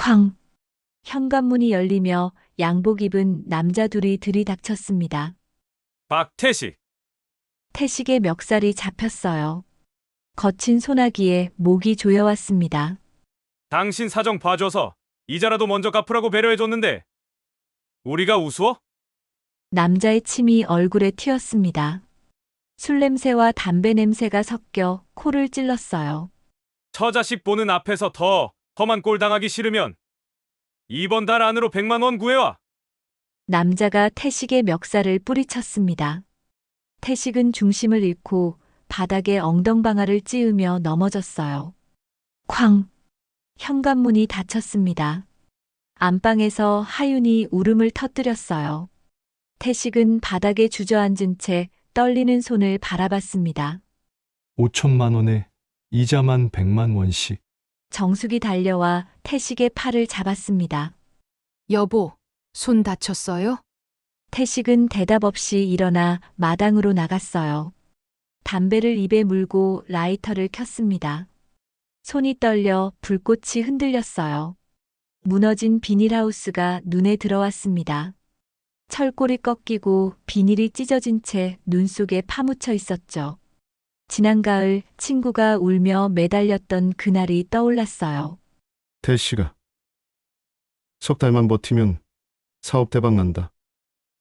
쾅! 현관문이 열리며 양복 입은 남자 둘이 들이닥쳤습니다. 박태식, 태식의 멱살이 잡혔어요. 거친 소나기에 목이 조여왔습니다. 당신 사정 봐줘서 이자라도 먼저 갚으라고 배려해줬는데 우리가 우스워? 남자의 침이 얼굴에 튀었습니다. 술 냄새와 담배 냄새가 섞여 코를 찔렀어요. 처자식 보는 앞에서 더 험한 꼴 당하기 싫으면 이번 달 안으로 100만 원 구해와. 남자가 태식의 멱살을 뿌리쳤습니다. 태식은 중심을 잃고 바닥에 엉덩방아를 찧으며 넘어졌어요. 쾅! 현관문이 닫혔습니다. 안방에서 하윤이 울음을 터뜨렸어요. 태식은 바닥에 주저앉은 채 떨리는 손을 바라봤습니다. 5천만 원에 이자만 100만 원씩. 정숙이 달려와 태식의 팔을 잡았습니다. 여보, 손 다쳤어요? 태식은 대답 없이 일어나 마당으로 나갔어요. 담배를 입에 물고 라이터를 켰습니다. 손이 떨려 불꽃이 흔들렸어요. 무너진 비닐하우스가 눈에 들어왔습니다. 철골이 꺾이고 비닐이 찢어진 채 눈 속에 파묻혀 있었죠. 지난 가을 친구가 울며 매달렸던 그날이 떠올랐어요. 태식아, 석 달만 버티면 사업 대박 난다.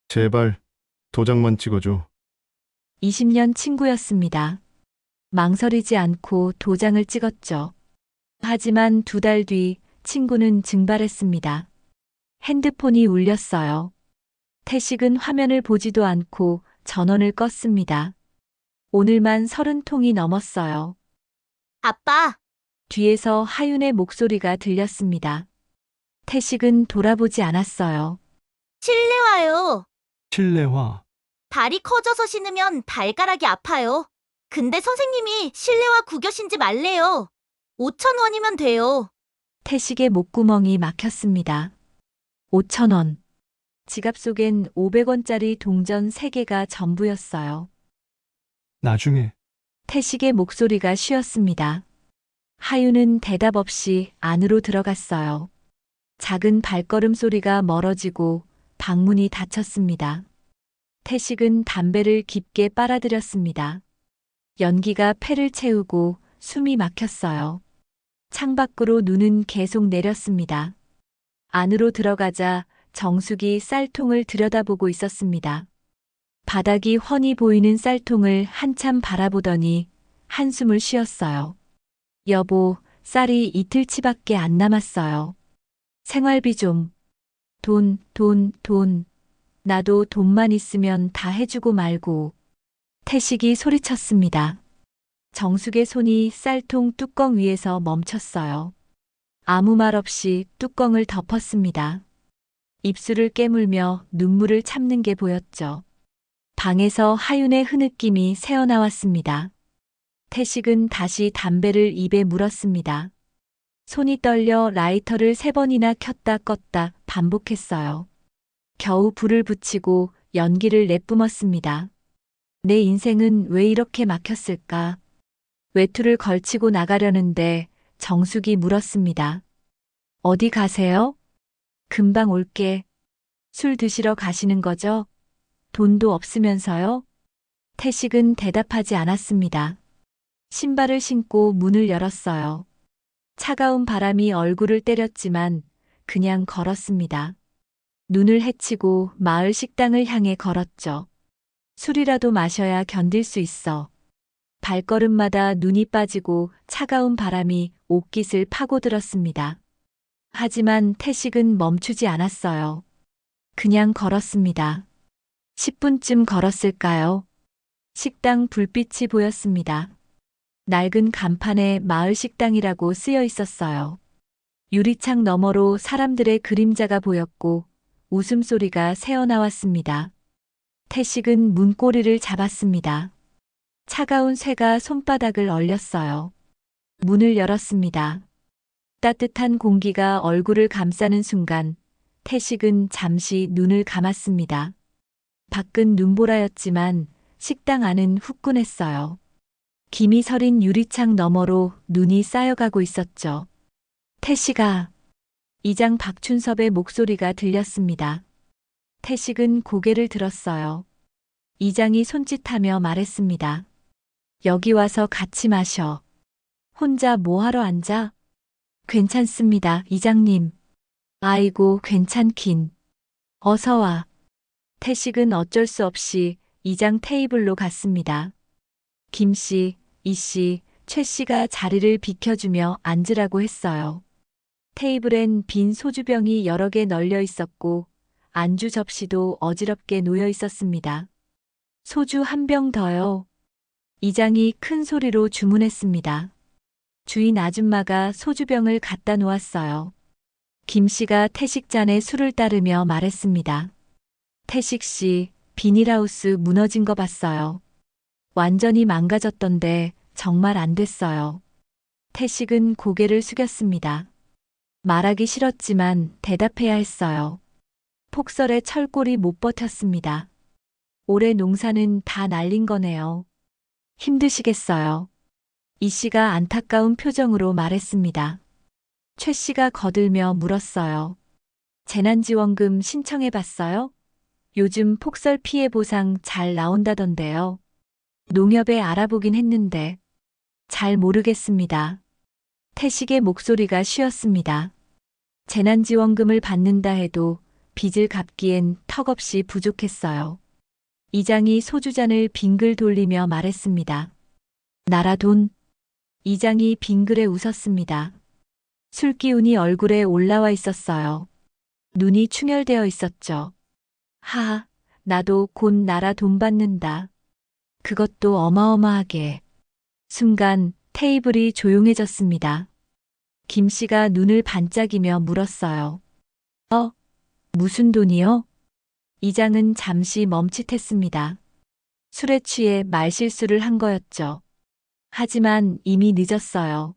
제발 도장만 찍어줘. 20년 친구였습니다. 망설이지 않고 도장을 찍었죠. 하지만 2달 뒤 친구는 증발했습니다. 핸드폰이 울렸어요. 태식은 화면을 보지도 않고 전원을 껐습니다. 오늘만 30통이 넘었어요. 아빠, 뒤에서 하윤의 목소리가 들렸습니다. 태식은 돌아보지 않았어요. 실내화요. 실내화. 다리 커져서 신으면 발가락이 아파요. 근데 선생님이 실내화 구겨 신지 말래요. 5천 원이면 돼요. 태식의 목구멍이 막혔습니다. 5,000원. 지갑 속엔 500원짜리 동전 3개가 전부였어요. 나중에. 태식의 목소리가 쉬었습니다. 하윤은 대답 없이 안으로 들어갔어요. 작은 발걸음 소리가 멀어지고 방문이 닫혔습니다. 태식은 담배를 깊게 빨아들였습니다. 연기가 폐를 채우고 숨이 막혔어요. 창밖으로 눈은 계속 내렸습니다. 안으로 들어가자 정숙이 쌀통을 들여다보고 있었습니다. 바닥이 훤히 보이는 쌀통을 한참 바라보더니 한숨을 쉬었어요. 여보, 쌀이 이틀치밖에 안 남았어요. 생활비 좀. 돈. 나도 돈만 있으면 다 해주고 말고. 태식이 소리쳤습니다. 정숙의 손이 쌀통 뚜껑 위에서 멈췄어요. 아무 말 없이 뚜껑을 덮었습니다. 입술을 깨물며 눈물을 참는 게 보였죠. 방에서 하윤의 흐느낌이 새어나왔습니다. 태식은 다시 담배를 입에 물었습니다. 손이 떨려 라이터를 3번이나 켰다 껐다 반복했어요. 겨우 불을 붙이고 연기를 내뿜었습니다. 내 인생은 왜 이렇게 막혔을까? 외투를 걸치고 나가려는데 정숙이 물었습니다. 어디 가세요? 금방 올게. 술 드시러 가시는 거죠? 돈도 없으면서요? 태식은 대답하지 않았습니다. 신발을 신고 문을 열었어요. 차가운 바람이 얼굴을 때렸지만 그냥 걸었습니다. 눈을 헤치고 마을 식당을 향해 걸었죠. 술이라도 마셔야 견딜 수 있어. 발걸음마다 눈이 빠지고 차가운 바람이 옷깃을 파고들었습니다. 하지만 태식은 멈추지 않았어요. 그냥 걸었습니다. 10분쯤 걸었을까요? 식당 불빛이 보였습니다. 낡은 간판에 마을 식당이라고 쓰여 있었어요. 유리창 너머로 사람들의 그림자가 보였고 웃음소리가 새어나왔습니다. 태식은 문고리를 잡았습니다. 차가운 쇠가 손바닥을 얼렸어요. 문을 열었습니다. 따뜻한 공기가 얼굴을 감싸는 순간 태식은 잠시 눈을 감았습니다. 밖은 눈보라였지만 식당 안은 후끈했어요. 김이 서린 유리창 너머로 눈이 쌓여가고 있었죠. 태식아, 이장 박춘섭의 목소리가 들렸습니다. 태식은 고개를 들었어요. 이장이 손짓하며 말했습니다. 여기 와서 같이 마셔. 혼자 뭐하러 앉아? 괜찮습니다, 이장님. 아이고, 괜찮긴. 어서 와. 태식은 어쩔 수 없이 이장 테이블로 갔습니다. 김 씨, 이 씨, 최 씨가 자리를 비켜주며 앉으라고 했어요. 테이블엔 빈 소주병이 여러 개 널려 있었고 안주 접시도 어지럽게 놓여 있었습니다. 소주 한 병 더요. 이장이 큰 소리로 주문했습니다. 주인 아줌마가 소주병을 갖다 놓았어요. 김 씨가 태식 잔에 술을 따르며 말했습니다. 태식 씨, 비닐하우스 무너진 거 봤어요. 완전히 망가졌던데 정말 안 됐어요. 태식은 고개를 숙였습니다. 말하기 싫었지만 대답해야 했어요. 폭설에 철골이 못 버텼습니다. 올해 농사는 다 날린 거네요. 힘드시겠어요. 이 씨가 안타까운 표정으로 말했습니다. 최 씨가 거들며 물었어요. 재난지원금 신청해 봤어요? 요즘 폭설 피해 보상 잘 나온다던데요. 농협에 알아보긴 했는데 잘 모르겠습니다. 태식의 목소리가 쉬었습니다. 재난지원금을 받는다 해도 빚을 갚기엔 턱없이 부족했어요. 이장이 소주잔을 빙글 돌리며 말했습니다. 나라 돈. 이장이 빙글에 웃었습니다. 술기운이 얼굴에 올라와 있었어요. 눈이 충혈되어 있었죠. 하하, 나도 곧 나라 돈 받는다. 그것도 어마어마하게. 순간 테이블이 조용해졌습니다. 김 씨가 눈을 반짝이며 물었어요. 무슨 돈이요? 이장은 잠시 멈칫했습니다. 술에 취해 말실수를 한 거였죠. 하지만 이미 늦었어요.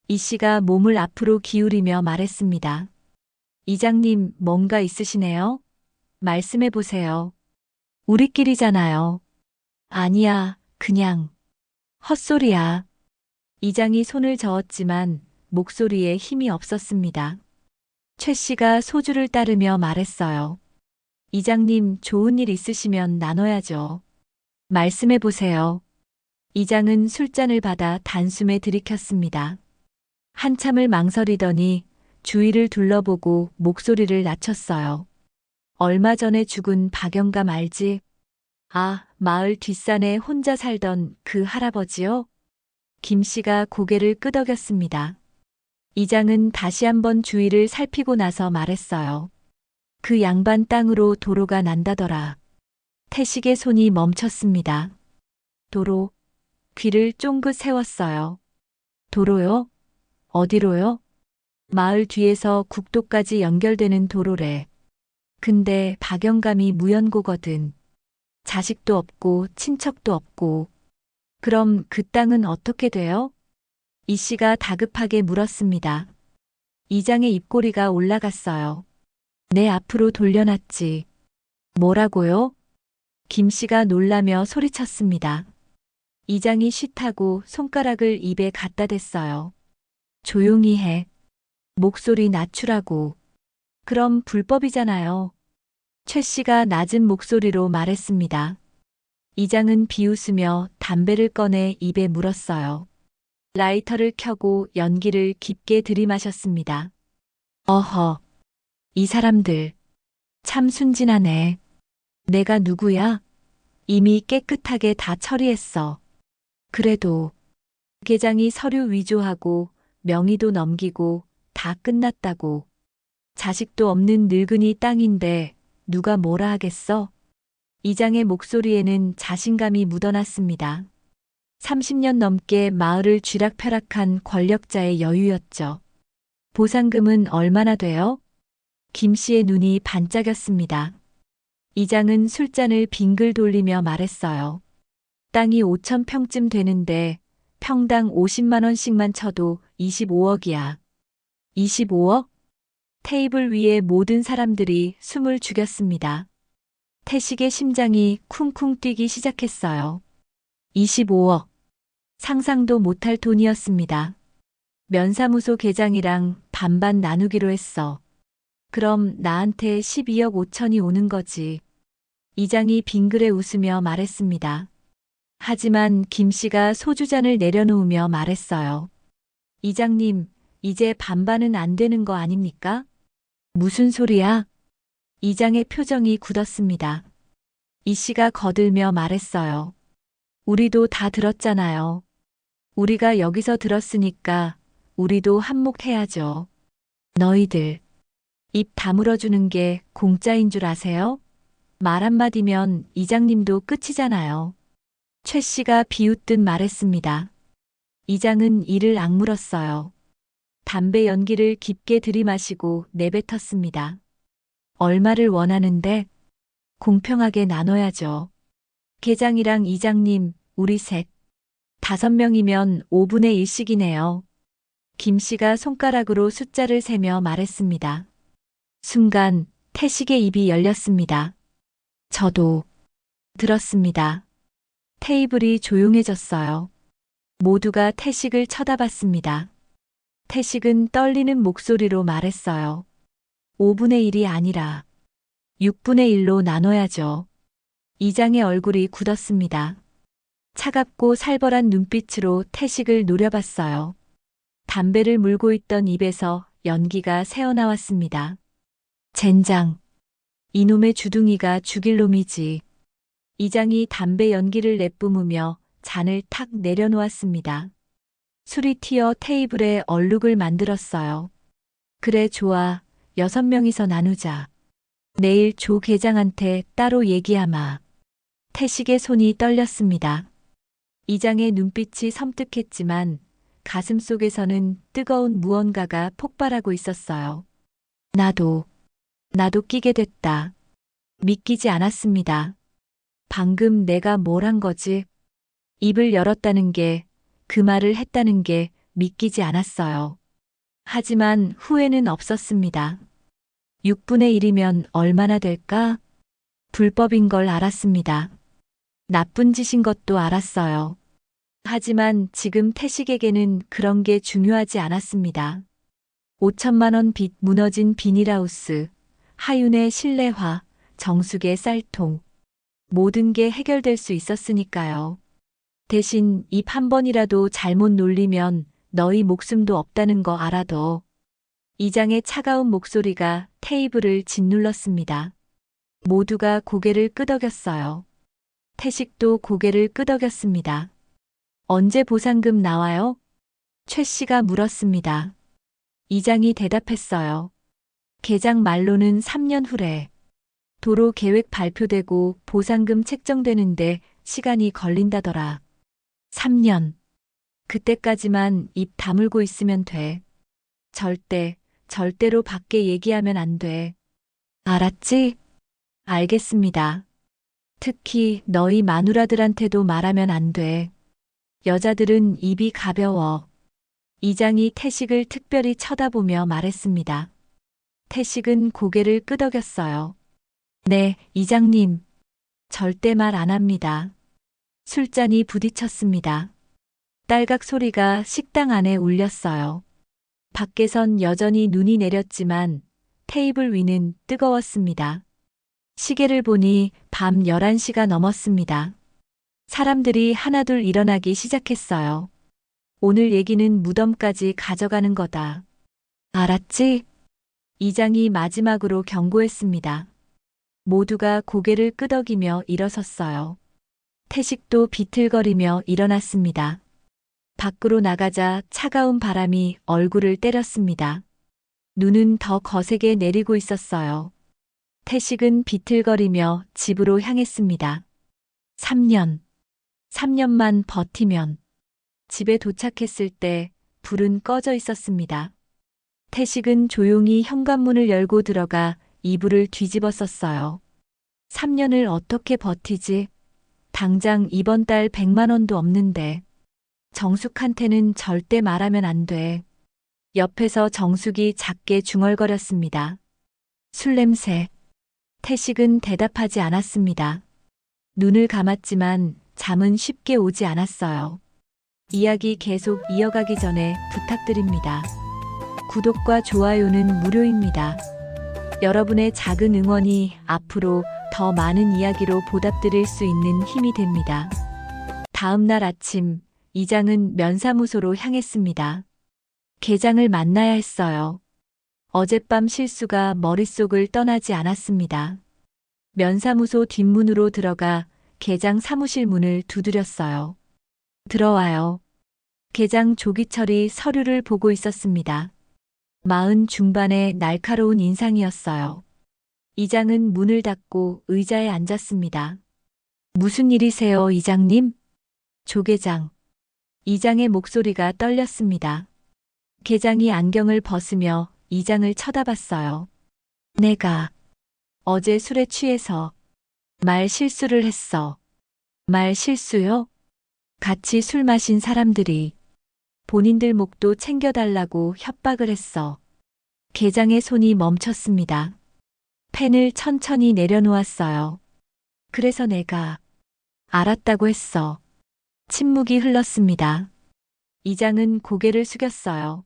이 씨가 몸을 앞으로 기울이며 말했습니다. 이장님, 뭔가 있으시네요? 말씀해 보세요. 우리끼리잖아요. 아니야, 그냥. 헛소리야. 이장이 손을 저었지만 목소리에 힘이 없었습니다. 최 씨가 소주를 따르며 말했어요. 이장님, 좋은 일 있으시면 나눠야죠. 말씀해 보세요. 이장은 술잔을 받아 단숨에 들이켰습니다. 한참을 망설이더니 주위를 둘러보고 목소리를 낮췄어요. 얼마 전에 죽은 박영감 알지? 아, 마을 뒷산에 혼자 살던 그 할아버지요? 김 씨가 고개를 끄덕였습니다. 이장은 다시 한번 주위를 살피고 나서 말했어요. 그 양반 땅으로 도로가 난다더라. 태식의 손이 멈췄습니다. 도로. 귀를 쫑긋 세웠어요. 도로요? 어디로요? 마을 뒤에서 국도까지 연결되는 도로래. 근데 박영감이 무연고거든. 자식도 없고 친척도 없고. 그럼 그 땅은 어떻게 돼요? 이 씨가 다급하게 물었습니다. 이장의 입꼬리가 올라갔어요. 내 앞으로 돌려놨지. 뭐라고요? 김 씨가 놀라며 소리쳤습니다. 이장이 쉿하고 손가락을 입에 갖다 댔어요. 조용히 해. 목소리 낮추라고. 그럼 불법이잖아요. 최 씨가 낮은 목소리로 말했습니다. 이장은 비웃으며 담배를 꺼내 입에 물었어요. 라이터를 켜고 연기를 깊게 들이마셨습니다. 어허. 이 사람들. 참 순진하네. 내가 누구야? 이미 깨끗하게 다 처리했어. 그래도 계장이 서류 위조하고 명의도 넘기고 다 끝났다고. 자식도 없는 늙은이 땅인데 누가 뭐라 하겠어? 이장의 목소리에는 자신감이 묻어났습니다. 30년 넘게 마을을 쥐락펴락한 권력자의 여유였죠. 보상금은 얼마나 돼요? 김 씨의 눈이 반짝였습니다. 이장은 술잔을 빙글 돌리며 말했어요. 땅이 5,000평쯤 되는데 평당 50만 원씩만 쳐도 25억이야. 25억? 테이블 위에 모든 사람들이 숨을 죽였습니다. 태식의 심장이 쿵쿵 뛰기 시작했어요. 25억. 상상도 못할 돈이었습니다. 면사무소 계장이랑 반반 나누기로 했어. 그럼 나한테 12억 5천이 오는 거지. 이장이 빙그레 웃으며 말했습니다. 하지만 김 씨가 소주잔을 내려놓으며 말했어요. 이장님, 이제 반반은 안 되는 거 아닙니까? 무슨 소리야? 이장의 표정이 굳었습니다. 이 씨가 거들며 말했어요. 우리도 다 들었잖아요. 우리가 여기서 들었으니까 우리도 한몫해야죠. 너희들, 입 다물어주는 게 공짜인 줄 아세요? 말 한마디면 이장님도 끝이잖아요. 최 씨가 비웃듯 말했습니다. 이장은 이를 악물었어요. 담배 연기를 깊게 들이마시고 내뱉었습니다. 얼마를 원하는데? 공평하게 나눠야죠. 계장이랑 이장님, 우리 셋. 5명이면 5분의 1씩이네요. 김 씨가 손가락으로 숫자를 세며 말했습니다. 순간 태식의 입이 열렸습니다. 저도 들었습니다. 테이블이 조용해졌어요. 모두가 태식을 쳐다봤습니다. 태식은 떨리는 목소리로 말했어요. 5분의 1이 아니라 6분의 1로 나눠야죠. 이장의 얼굴이 굳었습니다. 차갑고 살벌한 눈빛으로 태식을 노려봤어요. 담배를 물고 있던 입에서 연기가 새어나왔습니다. 젠장. 이놈의 주둥이가 죽일 놈이지. 이장이 담배 연기를 내뿜으며 잔을 탁 내려놓았습니다. 술이 튀어 테이블에 얼룩을 만들었어요. 그래 좋아. 6명이서 나누자. 내일 조 계장한테 따로 얘기하마. 태식의 손이 떨렸습니다. 이장의 눈빛이 섬뜩했지만 가슴 속에서는 뜨거운 무언가가 폭발하고 있었어요. 나도 끼게 됐다. 믿기지 않았습니다. 방금 내가 뭘 한 거지? 입을 열었다는 게, 그 말을 했다는 게 믿기지 않았어요. 하지만 후회는 없었습니다. 6분의 1이면 얼마나 될까? 불법인 걸 알았습니다. 나쁜 짓인 것도 알았어요. 하지만 지금 태식에게는 그런 게 중요하지 않았습니다. 5천만 원 빚 무너진 비닐하우스, 하윤의 실내화, 정숙의 쌀통. 모든 게 해결될 수 있었으니까요. 대신 입 한 번이라도 잘못 놀리면 너희 목숨도 없다는 거 알아둬. 이장의 차가운 목소리가 테이블을 짓눌렀습니다. 모두가 고개를 끄덕였어요. 태식도 고개를 끄덕였습니다. 언제 보상금 나와요? 최 씨가 물었습니다. 이장이 대답했어요. 계장 말로는 3년 후래. 도로 계획 발표되고 보상금 책정되는데 시간이 걸린다더라. 3년. 그때까지만 입 다물고 있으면 돼. 절대로 밖에 얘기하면 안 돼. 알았지? 알겠습니다. 특히 너희 마누라들한테도 말하면 안 돼. 여자들은 입이 가벼워. 이장이 태식을 특별히 쳐다보며 말했습니다. 태식은 고개를 끄덕였어요. 네, 이장님. 절대 말 안 합니다. 술잔이 부딪혔습니다. 딸각 소리가 식당 안에 울렸어요. 밖에선 여전히 눈이 내렸지만 테이블 위는 뜨거웠습니다. 시계를 보니 밤 11시가 넘었습니다. 사람들이 하나둘 일어나기 시작했어요. 오늘 얘기는 무덤까지 가져가는 거다. 알았지? 이장이 마지막으로 경고했습니다. 모두가 고개를 끄덕이며 일어섰어요. 태식도 비틀거리며 일어났습니다. 밖으로 나가자 차가운 바람이 얼굴을 때렸습니다. 눈은 더 거세게 내리고 있었어요. 태식은 비틀거리며 집으로 향했습니다. 3년만 버티면. 집에 도착했을 때 불은 꺼져 있었습니다. 태식은 조용히 현관문을 열고 들어가 이불을 뒤집어 썼어요. 3년을 어떻게 버티지? 당장 이번 달 100만 원도 없는데. 정숙한테는 절대 말하면 안 돼. 옆에서 정숙이 작게 중얼거렸습니다. 술 냄새. 태식은 대답하지 않았습니다. 눈을 감았지만 잠은 쉽게 오지 않았어요. 이야기 계속 이어가기 전에 부탁드립니다. 구독과 좋아요는 무료입니다. 여러분의 작은 응원이 앞으로 더 많은 이야기로 보답드릴 수 있는 힘이 됩니다. 다음 날 아침, 이장은 면사무소로 향했습니다. 계장을 만나야 했어요. 어젯밤 실수가 머릿속을 떠나지 않았습니다. 면사무소 뒷문으로 들어가 계장 사무실 문을 두드렸어요. 들어와요. 계장 조기철이 서류를 보고 있었습니다. 40 중반의 날카로운 인상이었어요. 이장은 문을 닫고 의자에 앉았습니다. 무슨 일이세요, 이장님? 조계장. 이장의 목소리가 떨렸습니다. 계장이 안경을 벗으며 이장을 쳐다봤어요. 내가 어제 술에 취해서 말 실수를 했어. 말 실수요? 같이 술 마신 사람들이 본인들 목도 챙겨달라고 협박을 했어. 계장의 손이 멈췄습니다. 펜을 천천히 내려놓았어요. 그래서 내가 알았다고 했어. 침묵이 흘렀습니다. 이장은 고개를 숙였어요.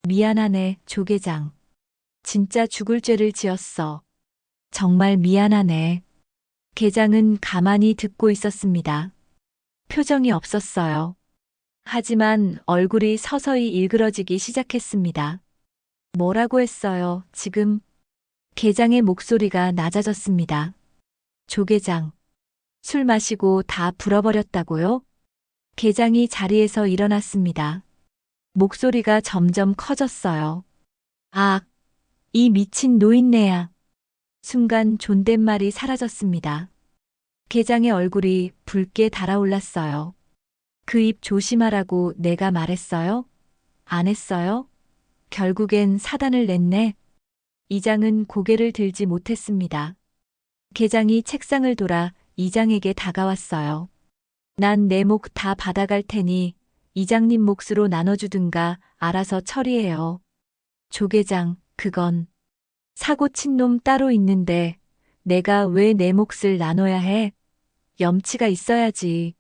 미안하네, 조계장. 진짜 죽을 죄를 지었어. 정말 미안하네. 계장은 가만히 듣고 있었습니다. 표정이 없었어요. 하지만 얼굴이 서서히 일그러지기 시작했습니다. 뭐라고 했어요, 지금? 계장의 목소리가 낮아졌습니다. 조계장, 술 마시고 다 불어버렸다고요? 계장이 자리에서 일어났습니다. 목소리가 점점 커졌어요. 아, 이 미친 노인네야. 순간 존댓말이 사라졌습니다. 계장의 얼굴이 붉게 달아올랐어요. 그 입 조심하라고 내가 말했어요? 안 했어요? 결국엔 사단을 냈네. 이장은 고개를 들지 못했습니다. 계장이 책상을 돌아 이장에게 다가왔어요. 난 내 목 다 받아갈 테니 이장님 몫으로 나눠주든가 알아서 처리해요. 조계장, 그건 사고 친 놈 따로 있는데 내가 왜 내 몫을 나눠야 해? 염치가 있어야지.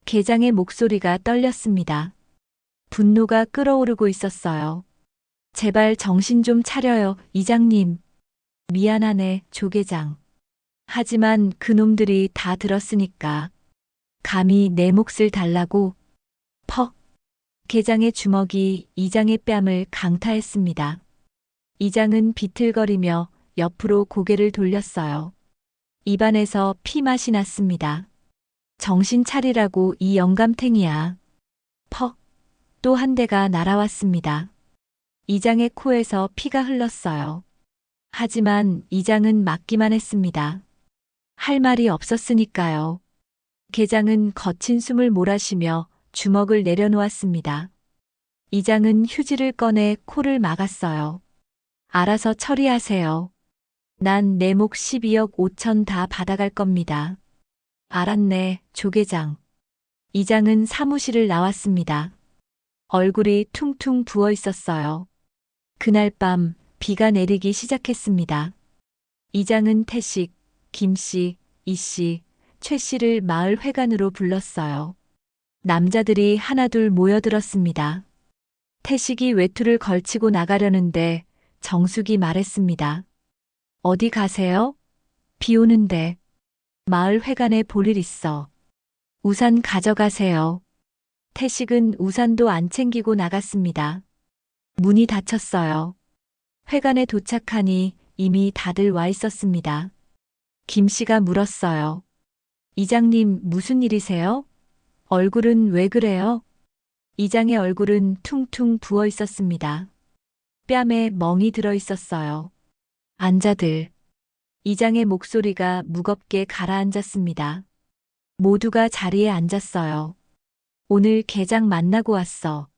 계장의 목소리가 떨렸습니다. 분노가 끓어오르고 있었어요. 제발 정신 좀 차려요, 이장님. 미안하네, 조계장. 하지만 그놈들이 다 들었으니까. 감히 내 몫을 달라고. 퍽. 계장의 주먹이 이장의 뺨을 강타했습니다. 이장은 비틀거리며 옆으로 고개를 돌렸어요. 입안에서 피맛이 났습니다. 정신 차리라고 이 영감탱이야. 퍽. 또 한 대가 날아왔습니다. 이장의 코에서 피가 흘렀어요. 하지만 이장은 맞기만 했습니다. 할 말이 없었으니까요. 계장은 거친 숨을 몰아쉬며 주먹을 내려놓았습니다. 이장은 휴지를 꺼내 코를 막았어요. 알아서 처리하세요. 난 내 목 12억 5천 다 받아갈 겁니다. 알았네, 조계장. 이장은 사무실을 나왔습니다. 얼굴이 퉁퉁 부어 있었어요. 그날 밤 비가 내리기 시작했습니다. 이장은 태식, 김씨, 이씨, 최씨를 마을 회관으로 불렀어요. 남자들이 하나둘 모여들었습니다. 태식이 외투를 걸치고 나가려는데 정숙이 말했습니다. 어디 가세요? 비 오는데. 마을 회관에 볼 일 있어. 우산 가져가세요. 태식은 우산도 안 챙기고 나갔습니다. 문이 닫혔어요. 회관에 도착하니 이미 다들 와 있었습니다. 김씨가 물었어요. 이장님 무슨 일이세요? 얼굴은 왜 그래요? 이장의 얼굴은 퉁퉁 부어 있었습니다. 뺨에 멍이 들어 있었어요. 앉아들. 이장의 목소리가 무겁게 가라앉았습니다. 모두가 자리에 앉았어요. 오늘 계장 만나고 왔어.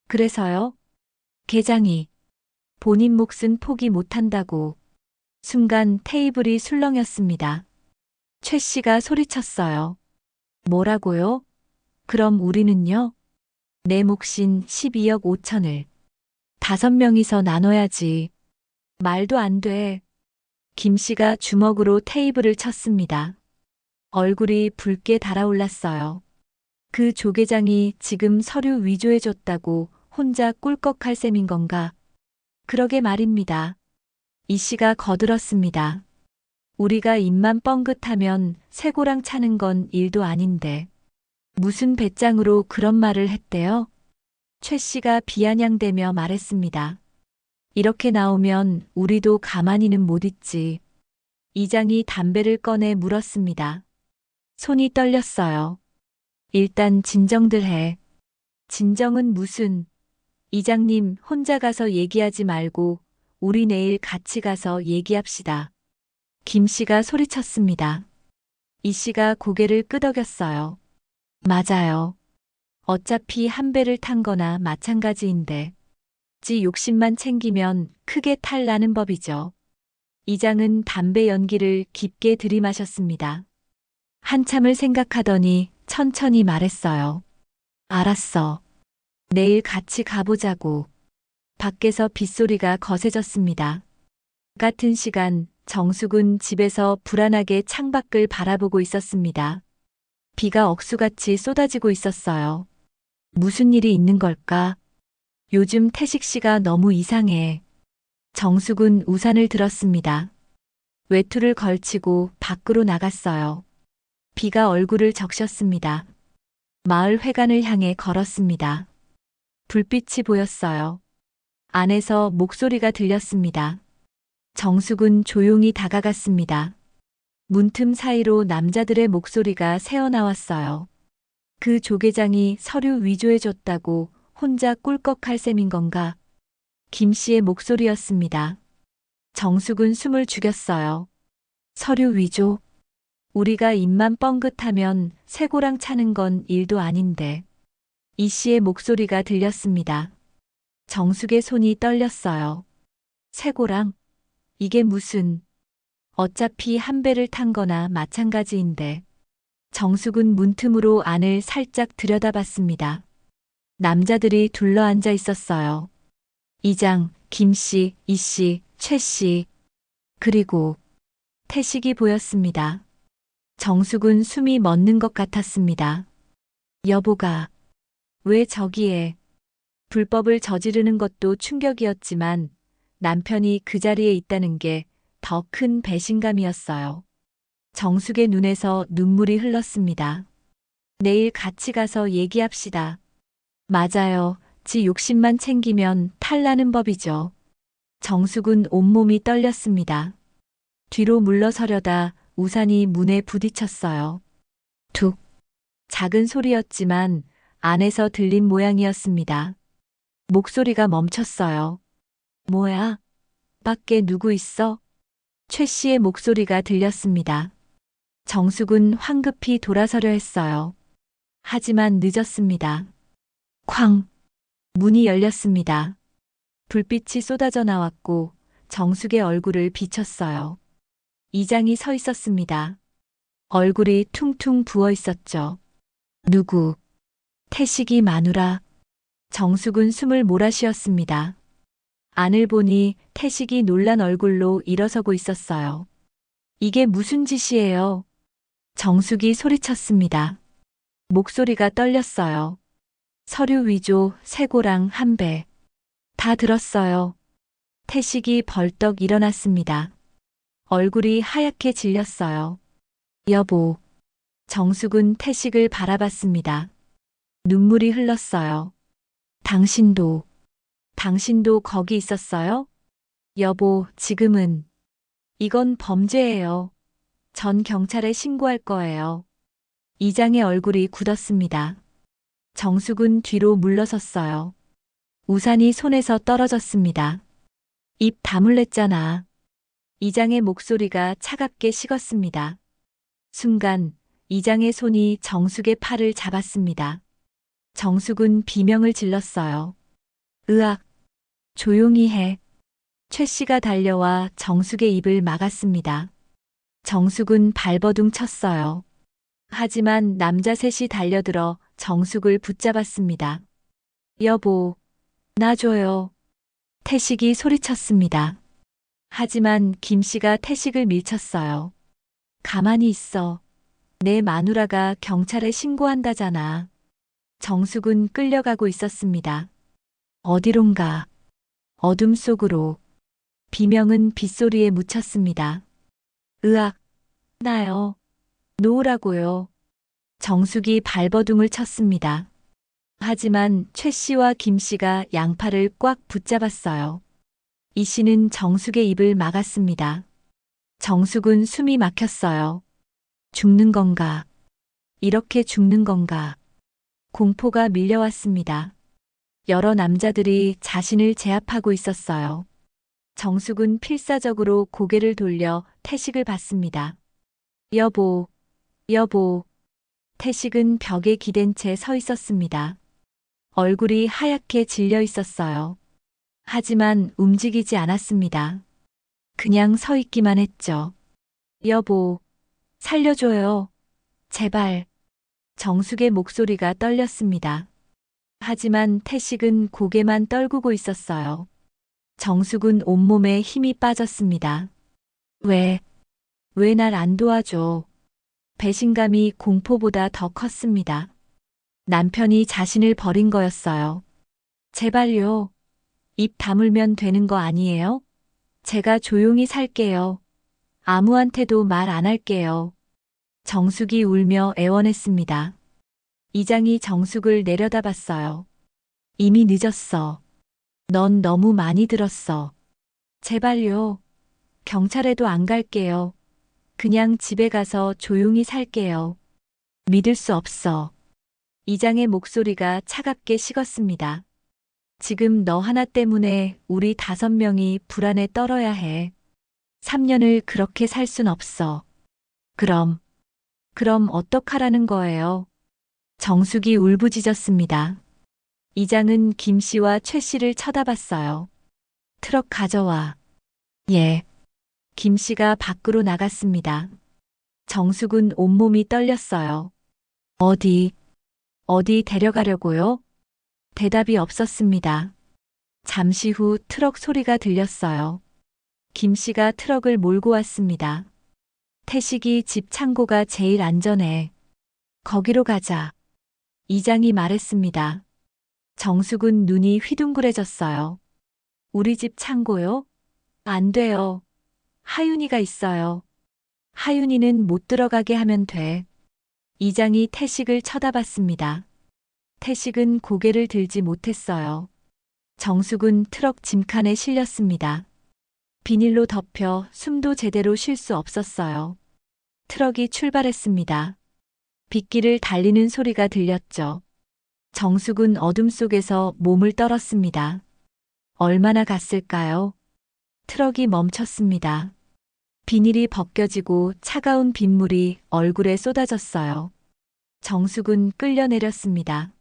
그래서요? 계장이 본인 몫은 포기 못한다고. 순간 테이블이 술렁였습니다. 최 씨가 소리쳤어요. 뭐라고요? 그럼 우리는요? 내 몫인 12억 5천을 5명이서 나눠야지. 말도 안 돼. 김 씨가 주먹으로 테이블을 쳤습니다. 얼굴이 붉게 달아올랐어요. 그 조계장이 지금 서류 위조해줬다고 혼자 꿀꺽할 셈인 건가? 그러게 말입니다. 이 씨가 거들었습니다. 우리가 입만 뻥긋하면 쇠고랑 차는 건 일도 아닌데. 무슨 배짱으로 그런 말을 했대요? 최 씨가 비아냥대며 말했습니다. 이렇게 나오면 우리도 가만히는 못 있지. 이장이 담배를 꺼내 물었습니다. 손이 떨렸어요. 일단 진정들 해. 진정은 무슨. 이장님 혼자 가서 얘기하지 말고 우리 내일 같이 가서 얘기합시다. 김 씨가 소리쳤습니다. 이 씨가 고개를 끄덕였어요. 맞아요. 어차피 한 배를 탄 거나 마찬가지인데. 지 욕심만 챙기면 크게 탈 나는 법이죠. 이장은 담배 연기를 깊게 들이마셨습니다. 한참을 생각하더니 천천히 말했어요. 알았어. 내일 같이 가보자고. 밖에서 빗소리가 거세졌습니다. 같은 시간 정숙은 집에서 불안하게 창밖을 바라보고 있었습니다. 비가 억수같이 쏟아지고 있었어요. 무슨 일이 있는 걸까? 요즘 태식 씨가 너무 이상해. 정숙은 우산을 들었습니다. 외투를 걸치고 밖으로 나갔어요. 비가 얼굴을 적셨습니다. 마을 회관을 향해 걸었습니다. 불빛이 보였어요. 안에서 목소리가 들렸습니다. 정숙은 조용히 다가갔습니다. 문틈 사이로 남자들의 목소리가 새어나왔어요. 그 조계장이 서류 위조해줬다고 혼자 꿀꺽할 셈인 건가? 김 씨의 목소리였습니다. 정숙은 숨을 죽였어요. 서류 위조? 우리가 입만 뻥긋하면 쇠고랑 차는 건 일도 아닌데. 이 씨의 목소리가 들렸습니다. 정숙의 손이 떨렸어요. 쇠고랑? 이게 무슨. 어차피 한 배를 탄 거나 마찬가지인데. 정숙은 문틈으로 안을 살짝 들여다봤습니다. 남자들이 둘러앉아 있었어요. 이장, 김 씨, 이 씨, 최 씨, 그리고 태식이 보였습니다. 정숙은 숨이 멎는 것 같았습니다. 여보가 왜 저기에. 불법을 저지르는 것도 충격이었지만 남편이 그 자리에 있다는 게 더 큰 배신감이었어요. 정숙의 눈에서 눈물이 흘렀습니다. 내일 같이 가서 얘기합시다. 맞아요. 지 욕심만 챙기면 탈나는 법이죠. 정숙은 온몸이 떨렸습니다. 뒤로 물러서려다 우산이 문에 부딪혔어요. 툭. 작은 소리였지만 안에서 들린 모양이었습니다. 목소리가 멈췄어요. 뭐야? 밖에 누구 있어? 최 씨의 목소리가 들렸습니다. 정숙은 황급히 돌아서려 했어요. 하지만 늦었습니다. 쾅! 문이 열렸습니다. 불빛이 쏟아져 나왔고 정숙의 얼굴을 비쳤어요. 이장이 서 있었습니다. 얼굴이 퉁퉁 부어 있었죠. 누구? 태식이 마누라. 정숙은 숨을 몰아쉬었습니다. 안을 보니 태식이 놀란 얼굴로 일어서고 있었어요. 이게 무슨 짓이에요? 정숙이 소리쳤습니다. 목소리가 떨렸어요. 서류 위조, 쇠고랑 한 배. 다 들었어요. 태식이 벌떡 일어났습니다. 얼굴이 하얗게 질렸어요. 여보. 정숙은 태식을 바라봤습니다. 눈물이 흘렀어요. 당신도 거기 있었어요? 여보, 지금은. 이건 범죄예요. 전 경찰에 신고할 거예요. 이장의 얼굴이 굳었습니다. 정숙은 뒤로 물러섰어요. 우산이 손에서 떨어졌습니다. 입 다물랬잖아. 이장의 목소리가 차갑게 식었습니다. 순간 이장의 손이 정숙의 팔을 잡았습니다. 정숙은 비명을 질렀어요. 으악! 조용히 해. 최 씨가 달려와 정숙의 입을 막았습니다. 정숙은 발버둥 쳤어요. 하지만 남자 셋이 달려들어 정숙을 붙잡았습니다. 여보, 나 줘요. 태식이 소리쳤습니다. 하지만 김 씨가 태식을 밀쳤어요. 가만히 있어. 내 마누라가 경찰에 신고한다잖아. 정숙은 끌려가고 있었습니다. 어디론가, 어둠 속으로. 비명은 빗소리에 묻혔습니다. 으악, 나요. 놓으라고요. 정숙이 발버둥을 쳤습니다. 하지만 최 씨와 김 씨가 양팔을 꽉 붙잡았어요. 이 씨는 정숙의 입을 막았습니다. 정숙은 숨이 막혔어요. 죽는 건가? 이렇게 죽는 건가? 공포가 밀려왔습니다. 여러 남자들이 자신을 제압하고 있었어요. 정숙은 필사적으로 고개를 돌려 태식을 봤습니다. 여보, 여보. 태식은 벽에 기댄 채 서 있었습니다. 얼굴이 하얗게 질려 있었어요. 하지만 움직이지 않았습니다. 그냥 서 있기만 했죠. 여보, 살려줘요. 제발. 정숙의 목소리가 떨렸습니다. 하지만 태식은 고개만 떨구고 있었어요. 정숙은 온몸에 힘이 빠졌습니다. 왜 날 안 도와줘? 배신감이 공포보다 더 컸습니다. 남편이 자신을 버린 거였어요. 제발요. 입 다물면 되는 거 아니에요? 제가 조용히 살게요. 아무한테도 말 안 할게요. 정숙이 울며 애원했습니다. 이장이 정숙을 내려다봤어요. 이미 늦었어. 넌 너무 많이 들었어. 제발요. 경찰에도 안 갈게요. 그냥 집에 가서 조용히 살게요. 믿을 수 없어. 이장의 목소리가 차갑게 식었습니다. 지금 너 하나 때문에 우리 5명이 불안에 떨어야 해. 3년을 그렇게 살 순 없어. 그럼 어떡하라는 거예요? 정숙이 울부짖었습니다. 이장은 김 씨와 최 씨를 쳐다봤어요. 트럭 가져와. 예. 김 씨가 밖으로 나갔습니다. 정숙은 온몸이 떨렸어요. 어디 데려가려고요? 대답이 없었습니다. 잠시 후 트럭 소리가 들렸어요. 김 씨가 트럭을 몰고 왔습니다. 태식이 집 창고가 제일 안전해. 거기로 가자. 이장이 말했습니다. 정숙은 눈이 휘둥그레졌어요. 우리 집 창고요? 안 돼요. 하윤이가 있어요. 하윤이는 못 들어가게 하면 돼. 이장이 태식을 쳐다봤습니다. 태식은 고개를 들지 못했어요. 정숙은 트럭 짐칸에 실렸습니다. 비닐로 덮여 숨도 제대로 쉴 수 없었어요. 트럭이 출발했습니다. 빗길을 달리는 소리가 들렸죠. 정숙은 어둠 속에서 몸을 떨었습니다. 얼마나 갔을까요? 트럭이 멈췄습니다. 비닐이 벗겨지고 차가운 빗물이 얼굴에 쏟아졌어요. 정숙은 끌려내렸습니다.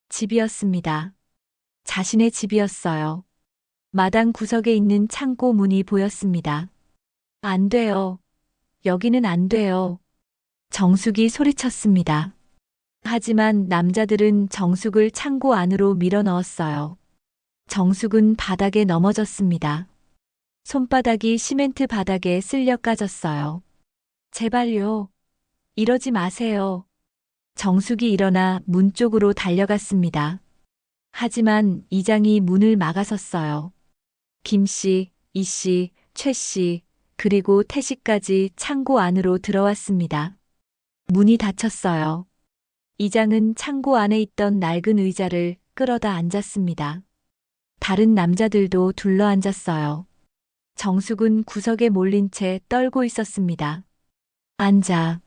집이었습니다. 자신의 집이었어요. 마당 구석에 있는 창고 문이 보였습니다. 안 돼요. 여기는 안 돼요. 정숙이 소리쳤습니다. 하지만 남자들은 정숙을 창고 안으로 밀어 넣었어요. 정숙은 바닥에 넘어졌습니다. 손바닥이 시멘트 바닥에 쓸려 까졌어요. 제발요. 이러지 마세요. 정숙이 일어나 문 쪽으로 달려갔습니다. 하지만 이장이 문을 막아섰어요. 김 씨, 이 씨, 최 씨, 그리고 태식까지 창고 안으로 들어왔습니다. 문이 닫혔어요. 이장은 창고 안에 있던 낡은 의자를 끌어다 앉았습니다. 다른 남자들도 둘러앉았어요. 정숙은 구석에 몰린 채 떨고 있었습니다. 앉아.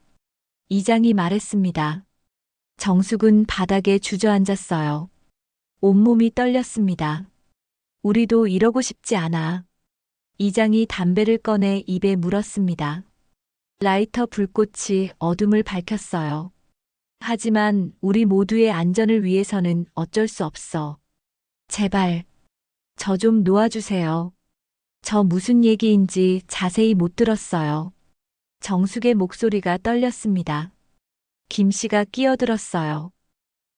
이장이 말했습니다. 정숙은 바닥에 주저앉았어요. 온몸이 떨렸습니다. 우리도 이러고 싶지 않아. 이장이 담배를 꺼내 입에 물었습니다. 라이터 불꽃이 어둠을 밝혔어요. 하지만 우리 모두의 안전을 위해서는 어쩔 수 없어. 제발, 저 좀 놓아주세요. 저 무슨 얘기인지 자세히 못 들었어요. 정숙의 목소리가 떨렸습니다. 김 씨가 끼어들었어요.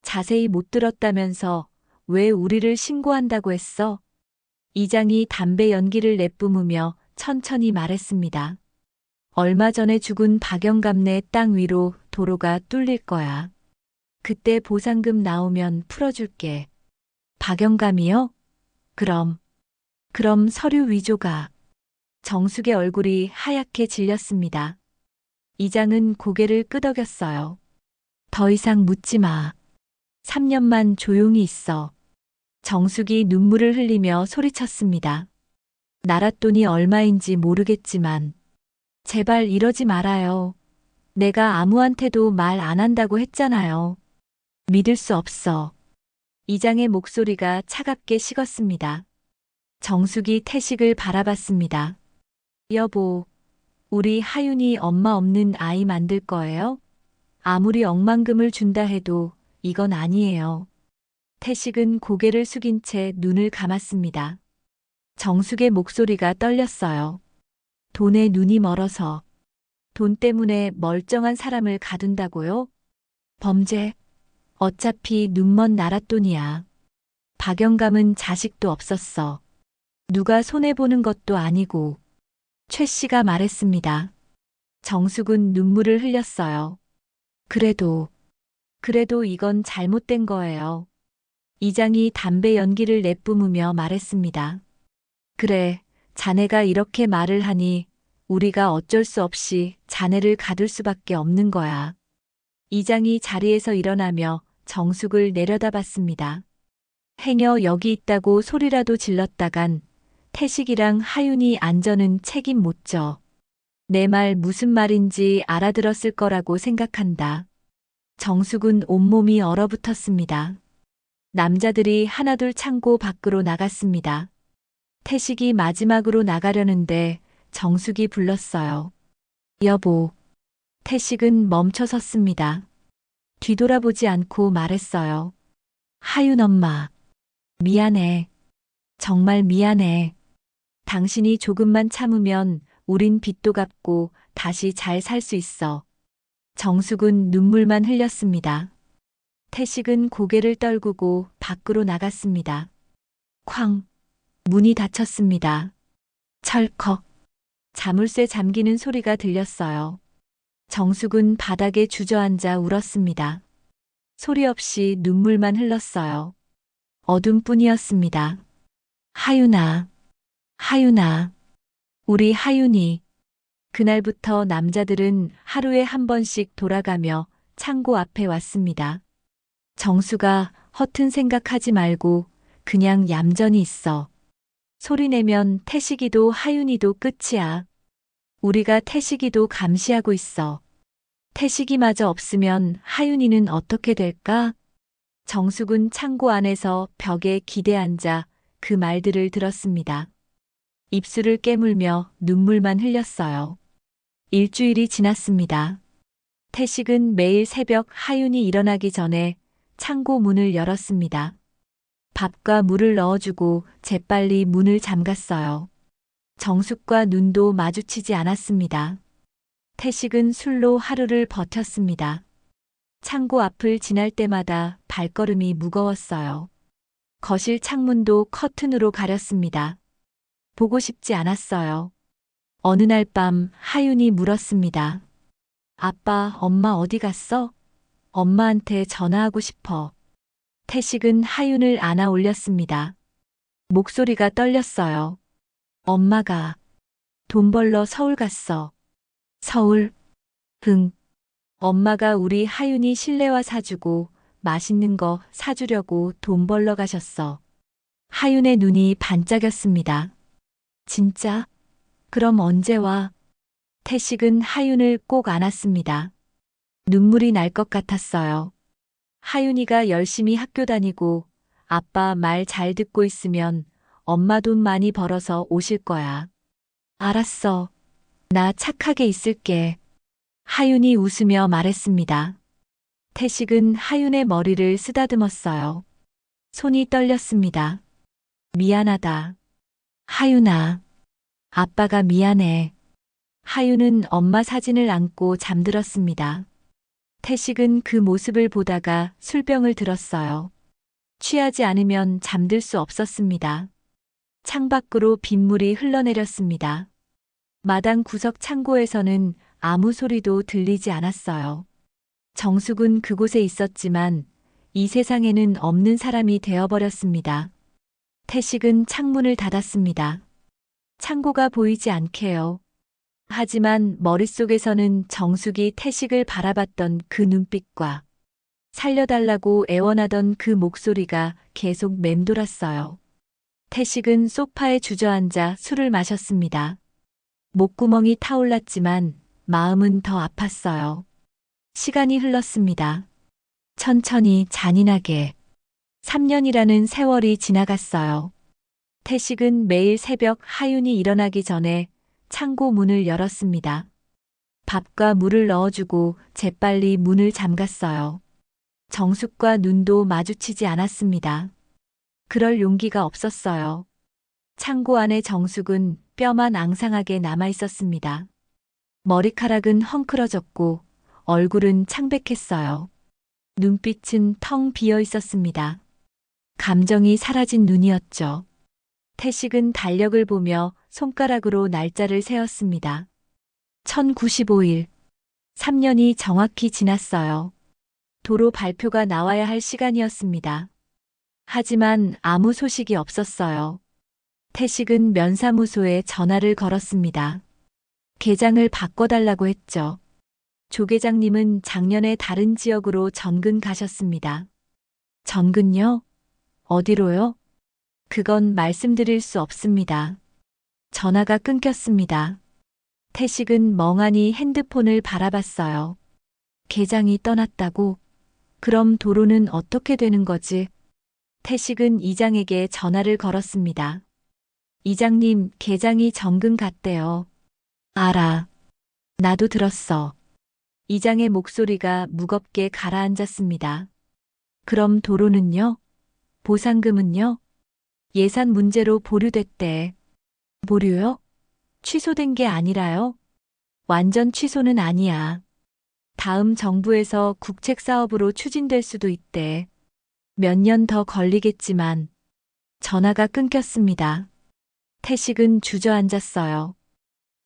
자세히 못 들었다면서 왜 우리를 신고한다고 했어? 이장이 담배 연기를 내뿜으며 천천히 말했습니다. 얼마 전에 죽은 박영감네 땅 위로 도로가 뚫릴 거야. 그때 보상금 나오면 풀어줄게. 박영감이요? 그럼 서류 위조가. 정숙의 얼굴이 하얗게 질렸습니다. 이장은 고개를 끄덕였어요. 더 이상 묻지 마. 3년만 조용히 있어. 정숙이 눈물을 흘리며 소리쳤습니다. 나랏돈이 얼마인지 모르겠지만 제발 이러지 말아요. 내가 아무한테도 말 안 한다고 했잖아요. 믿을 수 없어. 이장의 목소리가 차갑게 식었습니다. 정숙이 태식을 바라봤습니다. 여보, 우리 하윤이 엄마 없는 아이 만들 거예요? 아무리 억만금을 준다 해도 이건 아니에요. 태식은 고개를 숙인 채 눈을 감았습니다. 정숙의 목소리가 떨렸어요. 돈에 눈이 멀어서. 돈 때문에 멀쩡한 사람을 가둔다고요? 범죄. 어차피 눈먼 나랏돈이야. 박영감은 자식도 없었어. 누가 손해보는 것도 아니고. 최 씨가 말했습니다. 정숙은 눈물을 흘렸어요. 그래도 이건 잘못된 거예요. 이장이 담배 연기를 내뿜으며 말했습니다. 그래, 자네가 이렇게 말을 하니 우리가 어쩔 수 없이 자네를 가둘 수밖에 없는 거야. 이장이 자리에서 일어나며 정숙을 내려다봤습니다. 행여 여기 있다고 소리라도 질렀다간 태식이랑 하윤이 안전은 책임 못 져. 내 말 무슨 말인지 알아들었을 거라고 생각한다. 정숙은 온몸이 얼어붙었습니다. 남자들이 하나둘 창고 밖으로 나갔습니다. 태식이 마지막으로 나가려는데 정숙이 불렀어요. 여보. 태식은 멈춰 섰습니다. 뒤돌아보지 않고 말했어요. 하윤 엄마. 미안해. 정말 미안해. 당신이 조금만 참으면 우린 빚도 갚고 다시 잘 살 수 있어. 정숙은 눈물만 흘렸습니다. 태식은 고개를 떨구고 밖으로 나갔습니다. 쾅. 문이 닫혔습니다. 철컥. 자물쇠 잠기는 소리가 들렸어요. 정숙은 바닥에 주저앉아 울었습니다. 소리 없이 눈물만 흘렀어요. 어둠뿐이었습니다. 하윤아, 하윤아, 우리 하윤이. 그날부터 남자들은 하루에 한 번씩 돌아가며 창고 앞에 왔습니다. 정수가 허튼 생각하지 말고 그냥 얌전히 있어. 소리내면 태식이도 하윤이도 끝이야. 우리가 태식이도 감시하고 있어. 태식이마저 없으면 하윤이는 어떻게 될까? 정숙은 창고 안에서 벽에 기대앉아 그 말들을 들었습니다. 입술을 깨물며 눈물만 흘렸어요. 일주일이 지났습니다. 태식은 매일 새벽 하윤이 일어나기 전에 창고 문을 열었습니다. 밥과 물을 넣어주고 재빨리 문을 잠갔어요. 정숙과 눈도 마주치지 않았습니다. 태식은 술로 하루를 버텼습니다. 창고 앞을 지날 때마다 발걸음이 무거웠어요. 거실 창문도 커튼으로 가렸습니다. 보고 싶지 않았어요. 어느 날 밤 하윤이 물었습니다. 아빠, 엄마 어디 갔어? 엄마한테 전화하고 싶어. 태식은 하윤을 안아 올렸습니다. 목소리가 떨렸어요. 엄마가 돈 벌러 서울 갔어. 서울? 응. 엄마가 우리 하윤이 실내화 사주고 맛있는 거 사주려고 돈 벌러 가셨어. 하윤의 눈이 반짝였습니다. 진짜? 그럼 언제 와? 태식은 하윤을 꼭 안았습니다. 눈물이 날 것 같았어요. 하윤이가 열심히 학교 다니고 아빠 말 잘 듣고 있으면 엄마 돈 많이 벌어서 오실 거야. 알았어. 나 착하게 있을게. 하윤이 웃으며 말했습니다. 태식은 하윤의 머리를 쓰다듬었어요. 손이 떨렸습니다. 미안하다. 하윤아. 아빠가 미안해. 하윤은 엄마 사진을 안고 잠들었습니다. 태식은 그 모습을 보다가 술병을 들었어요. 취하지 않으면 잠들 수 없었습니다. 창밖으로 빗물이 흘러내렸습니다. 마당 구석 창고에서는 아무 소리도 들리지 않았어요. 정숙은 그곳에 있었지만 이 세상에는 없는 사람이 되어버렸습니다. 태식은 창문을 닫았습니다. 창고가 보이지 않게요. 하지만 머릿속에서는 정숙이 태식을 바라봤던 그 눈빛과 살려달라고 애원하던 그 목소리가 계속 맴돌았어요. 태식은 소파에 주저앉아 술을 마셨습니다. 목구멍이 타올랐지만 마음은 더 아팠어요. 시간이 흘렀습니다. 천천히 잔인하게 3년이라는 세월이 지나갔어요. 태식은 매일 새벽 하윤이 일어나기 전에 창고 문을 열었습니다. 밥과 물을 넣어주고 재빨리 문을 잠갔어요. 정숙과 눈도 마주치지 않았습니다. 그럴 용기가 없었어요. 창고 안에 정숙은 뼈만 앙상하게 남아 있었습니다. 머리카락은 헝클어졌고 얼굴은 창백했어요. 눈빛은 텅 비어 있었습니다. 감정이 사라진 눈이었죠. 태식은 달력을 보며 손가락으로 날짜를 세었습니다. 1095일. 3년이 정확히 지났어요. 도로 발표가 나와야 할 시간이었습니다. 하지만 아무 소식이 없었어요. 태식은 면사무소에 전화를 걸었습니다. 계장을 바꿔달라고 했죠. 조 계장님은 작년에 다른 지역으로 전근 가셨습니다. 전근요? 어디로요? 그건 말씀드릴 수 없습니다. 전화가 끊겼습니다. 태식은 멍하니 핸드폰을 바라봤어요. 계장이 떠났다고? 그럼 도로는 어떻게 되는 거지? 태식은 이장에게 전화를 걸었습니다. 이장님, 계장이 전근 갔대요. 알아. 나도 들었어. 이장의 목소리가 무겁게 가라앉았습니다. 그럼 도로는요? 보상금은요? 예산 문제로 보류됐대. 보류요? 취소된 게 아니라요? 완전 취소는 아니야. 다음 정부에서 국책 사업으로 추진될 수도 있대. 몇 년 더 걸리겠지만. 전화가 끊겼습니다. 태식은 주저앉았어요.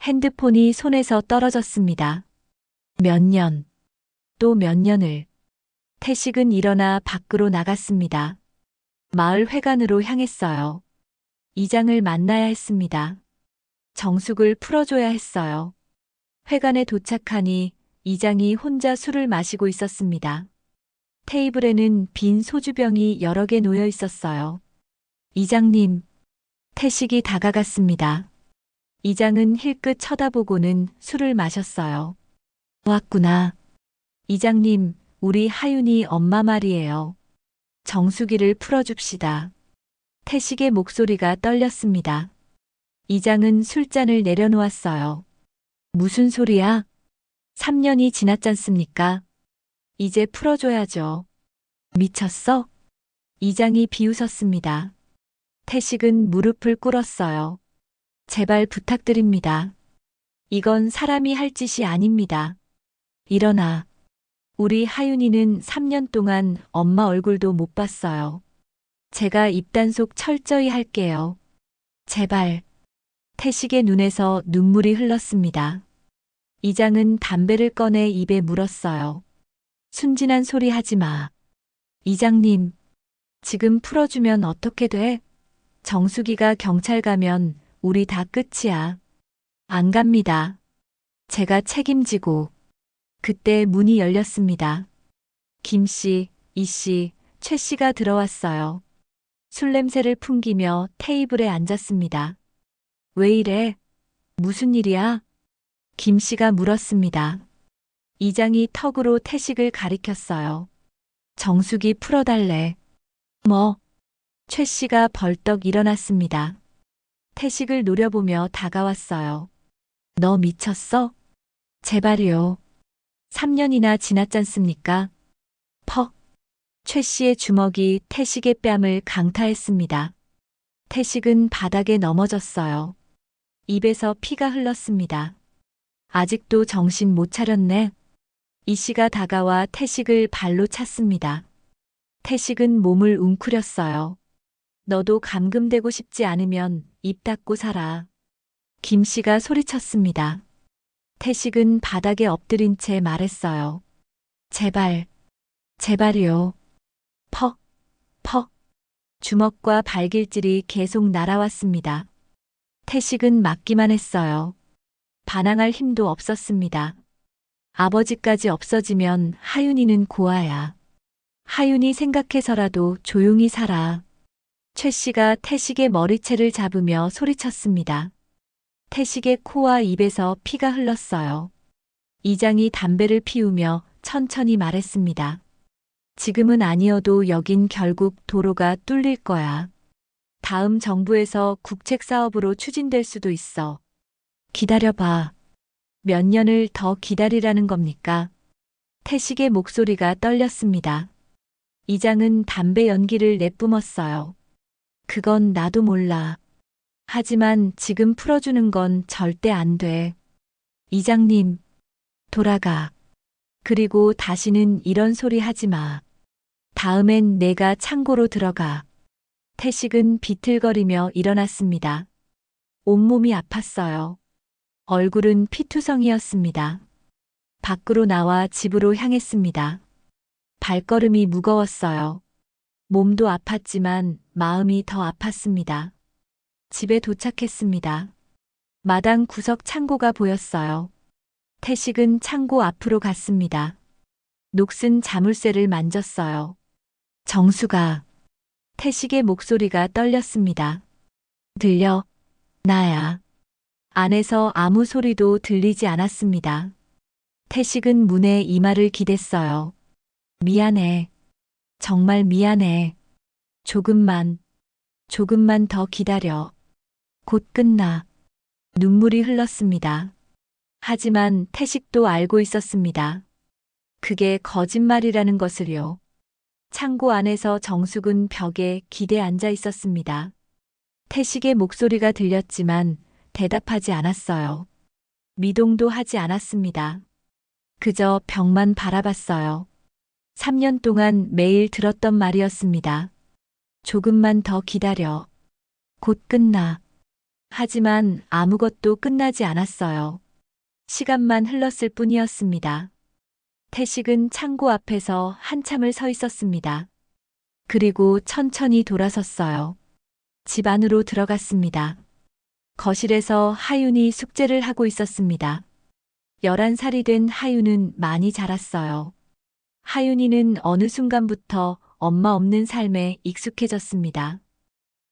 핸드폰이 손에서 떨어졌습니다. 몇 년, 또 몇 년을. 태식은 일어나 밖으로 나갔습니다. 마을 회관으로 향했어요. 이장을 만나야 했습니다. 정숙을 풀어줘야 했어요. 회관에 도착하니 이장이 혼자 술을 마시고 있었습니다. 테이블에는 빈 소주병이 여러 개 놓여 있었어요. 이장님, 태식이 다가갔습니다. 이장은 힐끗 쳐다보고는 술을 마셨어요. 왔구나. 이장님, 우리 하윤이 엄마 말이에요. 정숙이를 풀어줍시다. 태식의 목소리가 떨렸습니다. 이장은 술잔을 내려놓았어요. 무슨 소리야? 3년이 지났잖습니까? 이제 풀어줘야죠. 미쳤어? 이장이 비웃었습니다. 태식은 무릎을 꿇었어요. 제발 부탁드립니다. 이건 사람이 할 짓이 아닙니다. 일어나. 우리 하윤이는 3년 동안 엄마 얼굴도 못 봤어요. 제가 입단속 철저히 할게요. 제발. 태식의 눈에서 눈물이 흘렀습니다. 이장은 담배를 꺼내 입에 물었어요. 순진한 소리 하지 마. 이장님, 지금 풀어주면 어떻게 돼? 정숙이가 경찰 가면 우리 다 끝이야. 안 갑니다. 제가 책임지고. 그때 문이 열렸습니다. 김 씨, 이 씨, 최 씨가 들어왔어요. 술 냄새를 풍기며 테이블에 앉았습니다. 왜 이래? 무슨 일이야? 김 씨가 물었습니다. 이장이 턱으로 태식을 가리켰어요. 정숙이 풀어달래. 뭐? 최 씨가 벌떡 일어났습니다. 태식을 노려보며 다가왔어요. 너 미쳤어? 제발요. 3년이나 지났잖습니까? 퍽. 최 씨의 주먹이 태식의 뺨을 강타했습니다. 태식은 바닥에 넘어졌어요. 입에서 피가 흘렀습니다. 아직도 정신 못 차렸네. 이 씨가 다가와 태식을 발로 찼습니다. 태식은 몸을 웅크렸어요. 너도 감금되고 싶지 않으면 입 닫고 살아. 김 씨가 소리쳤습니다. 태식은 바닥에 엎드린 채 말했어요. 제발, 제발이요. 퍽, 퍽. 주먹과 발길질이 계속 날아왔습니다. 태식은 맞기만 했어요. 반항할 힘도 없었습니다. 아버지까지 없어지면 하윤이는 고아야. 하윤이 생각해서라도 조용히 살아. 최 씨가 태식의 머리채를 잡으며 소리쳤습니다. 태식의 코와 입에서 피가 흘렀어요. 이장이 담배를 피우며 천천히 말했습니다. 지금은 아니어도 여긴 결국 도로가 뚫릴 거야. 다음 정부에서 국책 사업으로 추진될 수도 있어. 기다려봐. 몇 년을 더 기다리라는 겁니까? 태식의 목소리가 떨렸습니다. 이장은 담배 연기를 내뿜었어요. 그건 나도 몰라. 하지만 지금 풀어주는 건 절대 안 돼. 이장님, 돌아가. 그리고 다시는 이런 소리 하지 마. 다음엔 내가 창고로 들어가. 태식은 비틀거리며 일어났습니다. 온몸이 아팠어요. 얼굴은 피투성이었습니다. 밖으로 나와 집으로 향했습니다. 발걸음이 무거웠어요. 몸도 아팠지만 마음이 더 아팠습니다. 집에 도착했습니다. 마당 구석 창고가 보였어요. 태식은 창고 앞으로 갔습니다. 녹슨 자물쇠를 만졌어요. 정수가. 태식의 목소리가 떨렸습니다. 들려? 나야. 안에서 아무 소리도 들리지 않았습니다. 태식은 문에 이마를 기댔어요. 미안해. 정말 미안해. 조금만 더 기다려. 곧 끝나. 눈물이 흘렀습니다. 하지만 태식도 알고 있었습니다. 그게 거짓말이라는 것을요. 창고 안에서 정숙은 벽에 기대 앉아 있었습니다. 태식의 목소리가 들렸지만 대답하지 않았어요. 미동도 하지 않았습니다. 그저 벽만 바라봤어요. 3년 동안 매일 들었던 말이었습니다. 조금만 더 기다려. 곧 끝나. 하지만 아무것도 끝나지 않았어요. 시간만 흘렀을 뿐이었습니다. 태식은 창고 앞에서 한참을 서 있었습니다. 그리고 천천히 돌아섰어요. 집 안으로 들어갔습니다. 거실에서 하윤이 숙제를 하고 있었습니다. 11살이 된 하윤은 많이 자랐어요. 하윤이는 어느 순간부터 엄마 없는 삶에 익숙해졌습니다.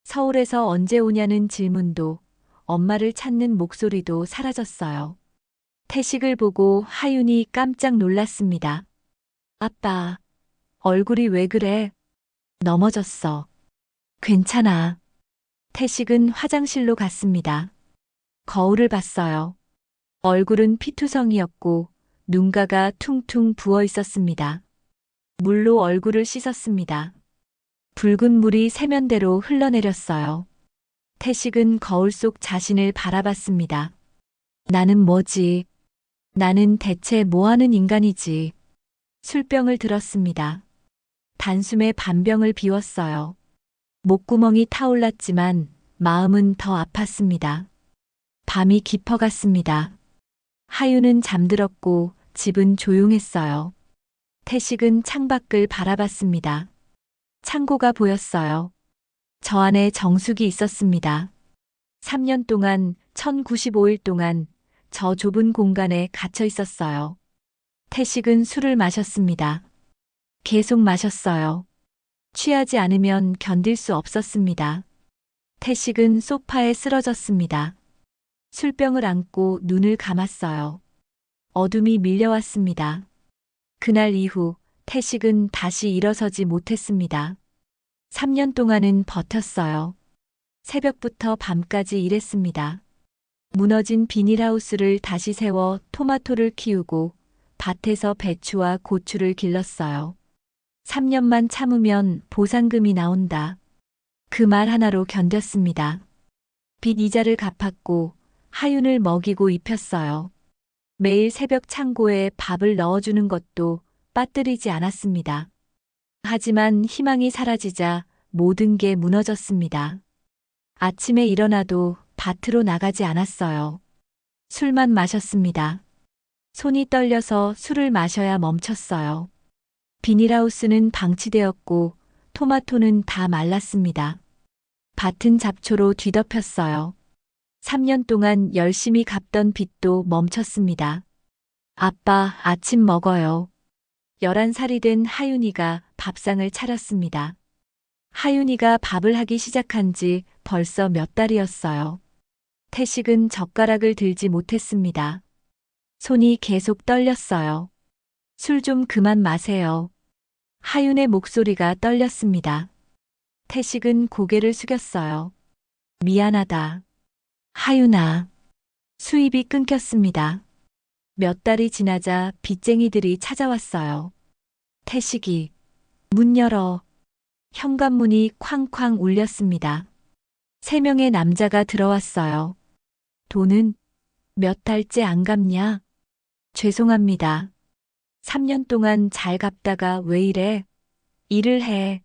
서울에서 언제 오냐는 질문도, 엄마를 찾는 목소리도 사라졌어요. 태식을 보고 하윤이 깜짝 놀랐습니다. 아빠, 얼굴이 왜 그래? 넘어졌어. 괜찮아. 태식은 화장실로 갔습니다. 거울을 봤어요. 얼굴은 피투성이었고 눈가가 퉁퉁 부어 있었습니다. 물로 얼굴을 씻었습니다. 붉은 물이 세면대로 흘러내렸어요. 태식은 거울 속 자신을 바라봤습니다. 나는 뭐지? 나는 대체 뭐하는 인간이지? 술병을 들었습니다. 단숨에 반병을 비웠어요. 목구멍이 타올랐지만 마음은 더 아팠습니다. 밤이 깊어갔습니다. 하윤은 잠들었고 집은 조용했어요. 태식은 창밖을 바라봤습니다. 창고가 보였어요. 저 안에 정숙이 있었습니다. 3년 동안, 1095일 동안 저 좁은 공간에 갇혀 있었어요. 태식은 술을 마셨습니다. 계속 마셨어요. 취하지 않으면 견딜 수 없었습니다. 태식은 소파에 쓰러졌습니다. 술병을 안고 눈을 감았어요. 어둠이 밀려왔습니다. 그날 이후 태식은 다시 일어서지 못했습니다. 3년 동안은 버텼어요. 새벽부터 밤까지 일했습니다. 무너진 비닐하우스를 다시 세워 토마토를 키우고 밭에서 배추와 고추를 길렀어요. 3년만 참으면 보상금이 나온다. 그 말 하나로 견뎠습니다. 빚 이자를 갚았고 하윤을 먹이고 입혔어요. 매일 새벽 창고에 밥을 넣어주는 것도 빠뜨리지 않았습니다. 하지만 희망이 사라지자 모든 게 무너졌습니다. 아침에 일어나도 밭으로 나가지 않았어요. 술만 마셨습니다. 손이 떨려서 술을 마셔야 멈췄어요. 비닐하우스는 방치되었고 토마토는 다 말랐습니다. 밭은 잡초로 뒤덮였어요. 3년 동안 열심히 갚던 빚도 멈췄습니다. 아빠, 아침 먹어요. 11살이 된 하윤이가 밥상을 차렸습니다. 하윤이가 밥을 하기 시작한 지 벌써 몇 달이었어요. 태식은 젓가락을 들지 못했습니다. 손이 계속 떨렸어요. 술 좀 그만 마세요. 하윤의 목소리가 떨렸습니다. 태식은 고개를 숙였어요. 미안하다. 하윤아. 수입이 끊겼습니다. 몇 달이 지나자 빚쟁이들이 찾아왔어요. 태식이 문 열어. 현관문이 쾅쾅 울렸습니다. 3명의 남자가 들어왔어요. 돈은 몇 달째 안 갚냐? 죄송합니다. 3년 동안 잘 갚다가 왜 이래? 일을 해.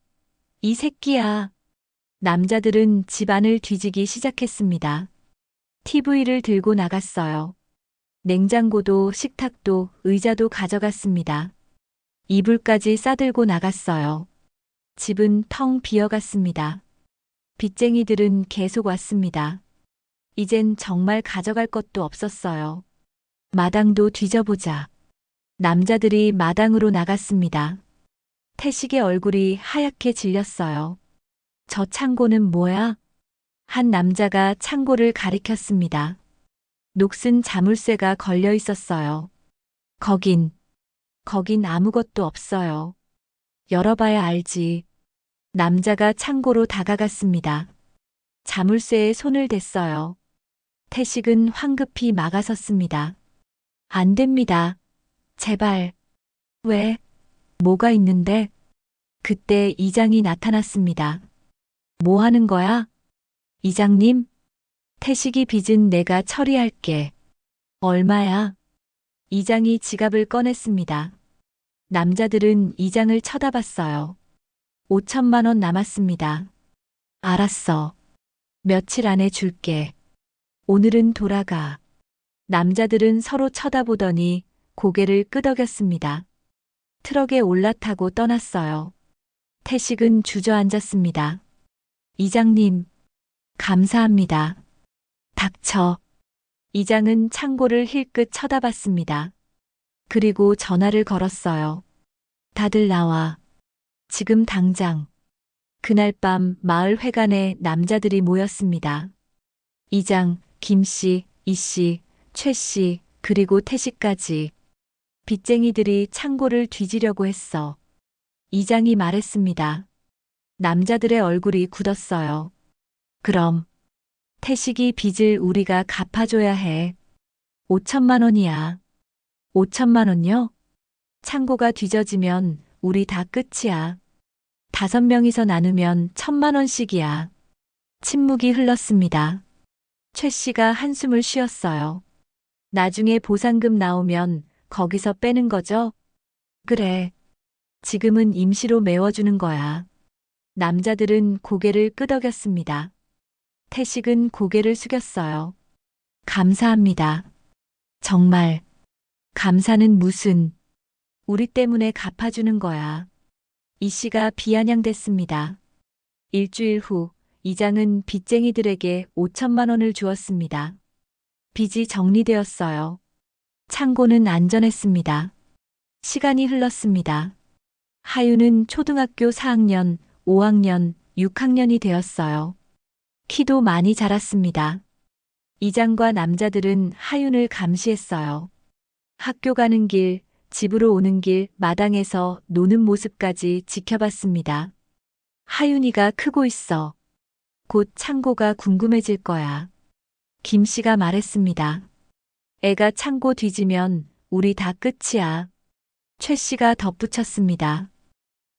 이 새끼야. 남자들은 집안을 뒤지기 시작했습니다. TV를 들고 나갔어요. 냉장고도 식탁도 의자도 가져갔습니다. 이불까지 싸들고 나갔어요. 집은 텅 비어갔습니다. 빚쟁이들은 계속 왔습니다. 이젠 정말 가져갈 것도 없었어요. 마당도 뒤져보자. 남자들이 마당으로 나갔습니다. 태식의 얼굴이 하얗게 질렸어요. 저 창고는 뭐야? 한 남자가 창고를 가리켰습니다. 녹슨 자물쇠가 걸려 있었어요. 거긴 아무것도 없어요. 열어봐야 알지. 남자가 창고로 다가갔습니다. 자물쇠에 손을 댔어요. 태식은 황급히 막아섰습니다. 안 됩니다. 제발. 왜? 뭐가 있는데? 그때 이장이 나타났습니다. 뭐 하는 거야? 이장님? 태식이 빚은 내가 처리할게. 얼마야? 이장이 지갑을 꺼냈습니다. 남자들은 이장을 쳐다봤어요. 5천만 원 남았습니다. 알았어. 며칠 안에 줄게. 오늘은 돌아가. 남자들은 서로 쳐다보더니 고개를 끄덕였습니다. 트럭에 올라타고 떠났어요. 태식은 주저앉았습니다. 이장님, 감사합니다. 닥쳐. 이장은 창고를 힐끗 쳐다봤습니다. 그리고 전화를 걸었어요. 다들 나와. 지금 당장. 그날 밤 마을 회관에 남자들이 모였습니다. 이장, 김씨, 이씨, 최씨, 그리고 태식까지. 빚쟁이들이 창고를 뒤지려고 했어. 이장이 말했습니다. 남자들의 얼굴이 굳었어요. 그럼 태식이 빚을 우리가 갚아줘야 해. 5천만 원이야. 5천만 원요? 창고가 뒤져지면 우리 다 끝이야. 5명이서 나누면 1,000만 원씩이야. 침묵이 흘렀습니다. 최 씨가 한숨을 쉬었어요. 나중에 보상금 나오면 거기서 빼는 거죠? 그래. 지금은 임시로 메워주는 거야. 남자들은 고개를 끄덕였습니다. 태식은 고개를 숙였어요. 감사합니다. 정말. 감사는 무슨. 우리 때문에 갚아주는 거야. 이 씨가 비아냥댔습니다. 일주일 후 이장은 빚쟁이들에게 5천만 원을 주었습니다. 빚이 정리되었어요. 창고는 안전했습니다. 시간이 흘렀습니다. 하윤은 초등학교 4학년, 5학년, 6학년이 되었어요. 키도 많이 자랐습니다. 이장과 남자들은 하윤을 감시했어요. 학교 가는 길, 집으로 오는 길, 마당에서 노는 모습까지 지켜봤습니다. 하윤이가 크고 있어. 곧 창고가 궁금해질 거야. 김 씨가 말했습니다. 애가 창고 뒤지면 우리 다 끝이야. 최 씨가 덧붙였습니다.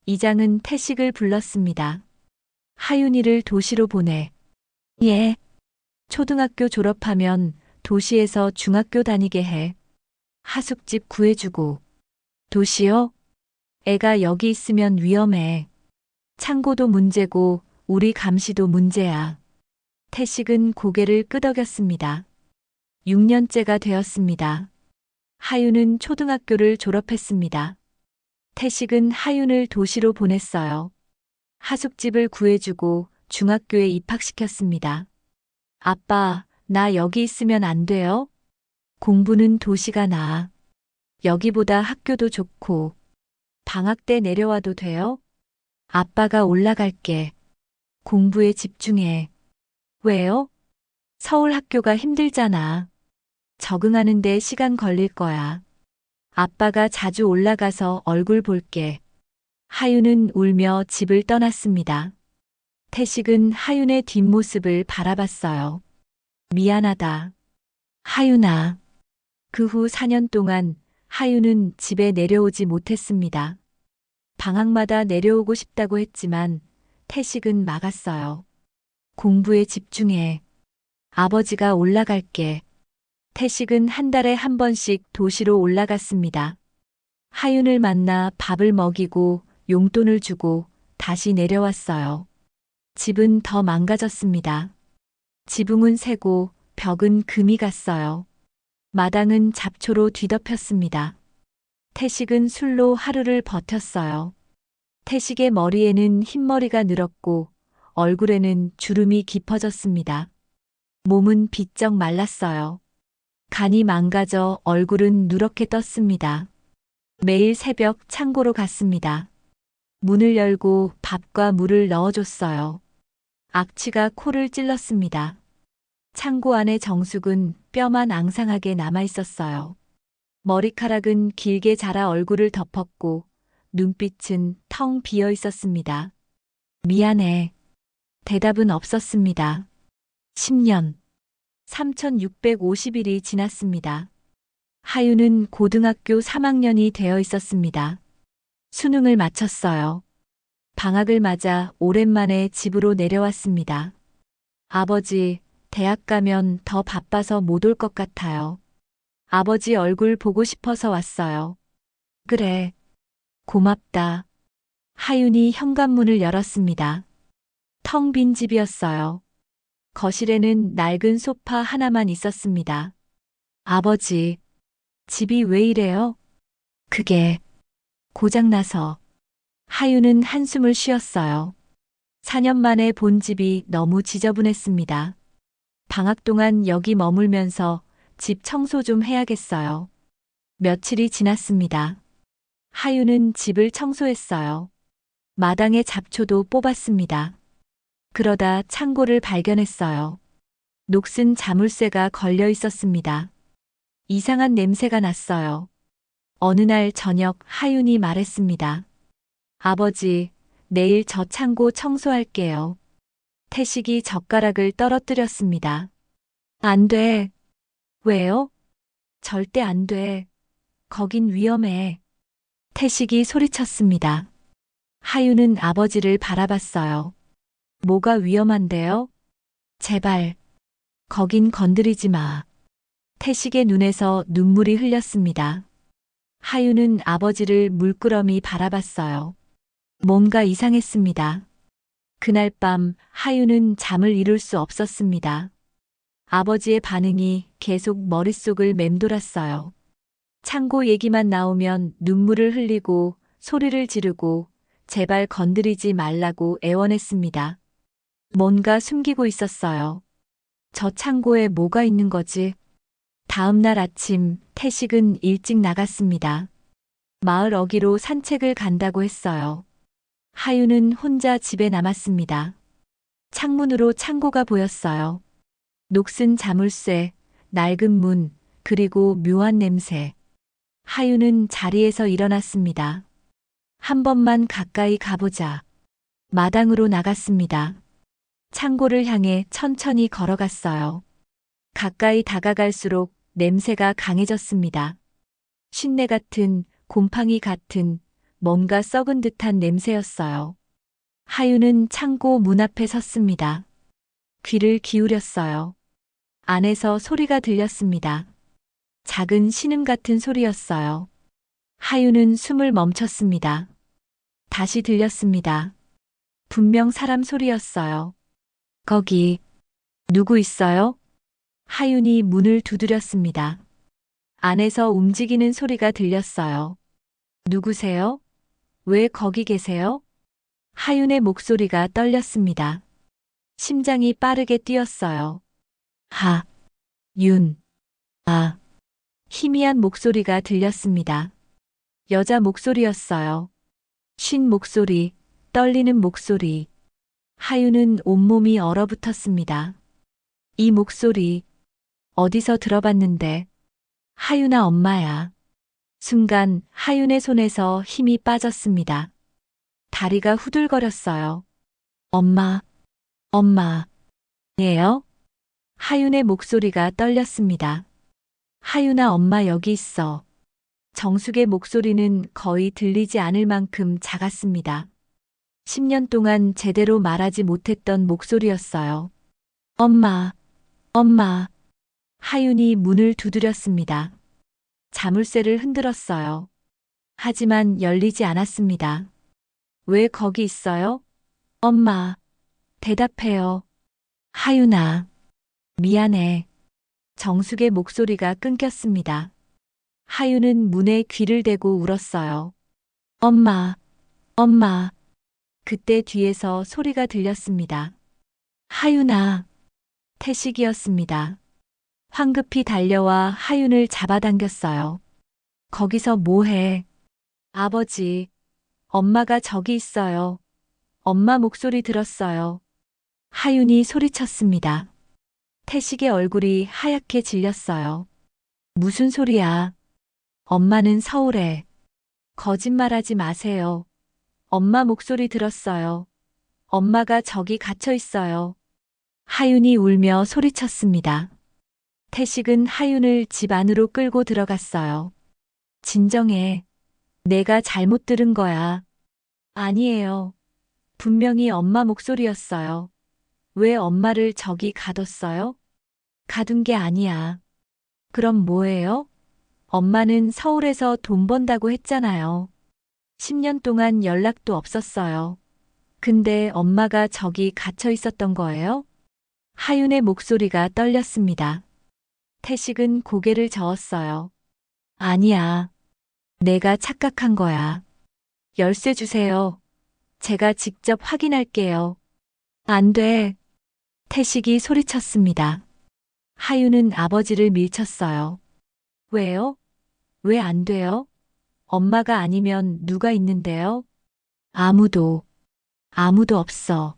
이장은 태식을 불렀습니다. 하윤이를 도시로 보내. 예. 초등학교 졸업하면 도시에서 중학교 다니게 해. 하숙집 구해주고. 도시요? 애가 여기 있으면 위험해. 창고도 문제고 우리 감시도 문제야. 태식은 고개를 끄덕였습니다. 6년째가 되었습니다. 하윤은 초등학교를 졸업했습니다. 태식은 하윤을 도시로 보냈어요. 하숙집을 구해주고 중학교에 입학시켰습니다. 아빠, 나 여기 있으면 안 돼요? 공부는 도시가 나아. 여기보다 학교도 좋고. 방학 때 내려와도 돼요? 아빠가 올라갈게. 공부에 집중해. 왜요? 서울 학교가 힘들잖아. 적응하는데 시간 걸릴 거야. 아빠가 자주 올라가서 얼굴 볼게. 하윤은 울며 집을 떠났습니다. 태식은 하윤의 뒷모습을 바라봤어요. 미안하다. 하윤아. 그 후 4년 동안 하윤은 집에 내려오지 못했습니다. 방학마다 내려오고 싶다고 했지만 태식은 막았어요. 공부에 집중해. 아버지가 올라갈게. 태식은 한 달에 한 번씩 도시로 올라갔습니다. 하윤을 만나 밥을 먹이고 용돈을 주고 다시 내려왔어요. 집은 더 망가졌습니다. 지붕은 새고 벽은 금이 갔어요. 마당은 잡초로 뒤덮였습니다. 태식은 술로 하루를 버텼어요. 태식의 머리에는 흰머리가 늘었고 얼굴에는 주름이 깊어졌습니다. 몸은 비쩍 말랐어요. 간이 망가져 얼굴은 누렇게 떴습니다. 매일 새벽 창고로 갔습니다. 문을 열고 밥과 물을 넣어줬어요. 악취가 코를 찔렀습니다. 창고 안의 정숙은 뼈만 앙상하게 남아있었어요. 머리카락은 길게 자라 얼굴을 덮었고 눈빛은 텅 비어 있었습니다. 미안해. 대답은 없었습니다. 10년. 3650일이 지났습니다. 하윤은 고등학교 3학년이 되어 있었습니다. 수능을 마쳤어요. 방학을 맞아 오랜만에 집으로 내려왔습니다. 아버지, 대학 가면 더 바빠서 못 올 것 같아요. 아버지 얼굴 보고 싶어서 왔어요. 그래. 고맙다. 하윤이 현관문을 열었습니다. 텅 빈 집이었어요. 거실에는 낡은 소파 하나만 있었습니다. 아버지, 집이 왜 이래요? 그게 고장나서. 하윤은 한숨을 쉬었어요. 4년 만에 본 집이 너무 지저분했습니다. 방학 동안 여기 머물면서 집 청소 좀 해야겠어요. 며칠이 지났습니다. 하윤은 집을 청소했어요. 마당의 잡초도 뽑았습니다. 그러다 창고를 발견했어요. 녹슨 자물쇠가 걸려 있었습니다. 이상한 냄새가 났어요. 어느 날 저녁 하윤이 말했습니다. 아버지, 내일 저 창고 청소할게요. 태식이 젓가락을 떨어뜨렸습니다. 안 돼. 왜요? 절대 안 돼. 거긴 위험해. 태식이 소리쳤습니다. 하윤은 아버지를 바라봤어요. 뭐가 위험한데요? 제발. 거긴 건드리지 마. 태식의 눈에서 눈물이 흘렸습니다. 하윤은 아버지를 물끄러미 바라봤어요. 뭔가 이상했습니다. 그날 밤 하윤은 잠을 이룰 수 없었습니다. 아버지의 반응이 계속 머릿속을 맴돌았어요. 창고 얘기만 나오면 눈물을 흘리고 소리를 지르고 제발 건드리지 말라고 애원했습니다. 뭔가 숨기고 있었어요. 저 창고에 뭐가 있는 거지? 다음 날 아침 태식은 일찍 나갔습니다. 마을 어귀로 산책을 간다고 했어요. 하윤은 혼자 집에 남았습니다. 창문으로 창고가 보였어요. 녹슨 자물쇠, 낡은 문, 그리고 묘한 냄새. 하윤은 자리에서 일어났습니다. 한 번만 가까이 가보자. 마당으로 나갔습니다. 창고를 향해 천천히 걸어갔어요. 가까이 다가갈수록 냄새가 강해졌습니다. 쉰내 같은, 곰팡이 같은, 뭔가 썩은 듯한 냄새였어요. 하윤은 창고 문 앞에 섰습니다. 귀를 기울였어요. 안에서 소리가 들렸습니다. 작은 신음 같은 소리였어요. 하윤은 숨을 멈췄습니다. 다시 들렸습니다. 분명 사람 소리였어요. 거기, 누구 있어요? 하윤이 문을 두드렸습니다. 안에서 움직이는 소리가 들렸어요. 누구세요? 왜 거기 계세요? 하윤의 목소리가 떨렸습니다. 심장이 빠르게 뛰었어요. 윤, 희미한 목소리가 들렸습니다. 여자 목소리였어요. 쉰 목소리, 떨리는 목소리. 하윤은 온몸이 얼어붙었습니다. 이 목소리, 어디서 들어봤는데. 하윤아 엄마야. 순간 하윤의 손에서 힘이 빠졌습니다. 다리가 후들거렸어요. 엄마, 예요? 하윤의 목소리가 떨렸습니다. 하윤아 엄마 여기 있어. 정숙의 목소리는 거의 들리지 않을 만큼 작았습니다. 10년 동안 제대로 말하지 못했던 목소리였어요. 엄마. 하윤이 문을 두드렸습니다. 자물쇠를 흔들었어요. 하지만 열리지 않았습니다. 왜 거기 있어요? 엄마. 대답해요. 하윤아. 미안해. 정숙의 목소리가 끊겼습니다. 하윤은 문에 귀를 대고 울었어요. 엄마. 그때 뒤에서 소리가 들렸습니다. 하윤아. 태식이었습니다. 황급히 달려와 하윤을 잡아당겼어요. 거기서 뭐해? 아버지. 엄마가 저기 있어요. 엄마 목소리 들었어요. 하윤이 소리쳤습니다. 태식의 얼굴이 하얗게 질렸어요. 무슨 소리야? 엄마는 서울에. 거짓말하지 마세요. 엄마 목소리 들었어요. 엄마가 저기 갇혀 있어요. 하윤이 울며 소리쳤습니다. 태식은 하윤을 집 안으로 끌고 들어갔어요. 진정해. 내가 잘못 들은 거야. 아니에요. 분명히 엄마 목소리였어요. 왜 엄마를 저기 가뒀어요? 가둔 게 아니야. 그럼 뭐예요? 엄마는 서울에서 돈 번다고 했잖아요. 10년 동안 연락도 없었어요. 근데 엄마가 저기 갇혀 있었던 거예요? 하윤의 목소리가 떨렸습니다. 태식은 고개를 저었어요. 아니야. 내가 착각한 거야. 열쇠 주세요. 제가 직접 확인할게요. 안 돼. 태식이 소리쳤습니다. 하윤은 아버지를 밀쳤어요. 왜요? 왜 안 돼요? 엄마가 아니면 누가 있는데요? 아무도 없어.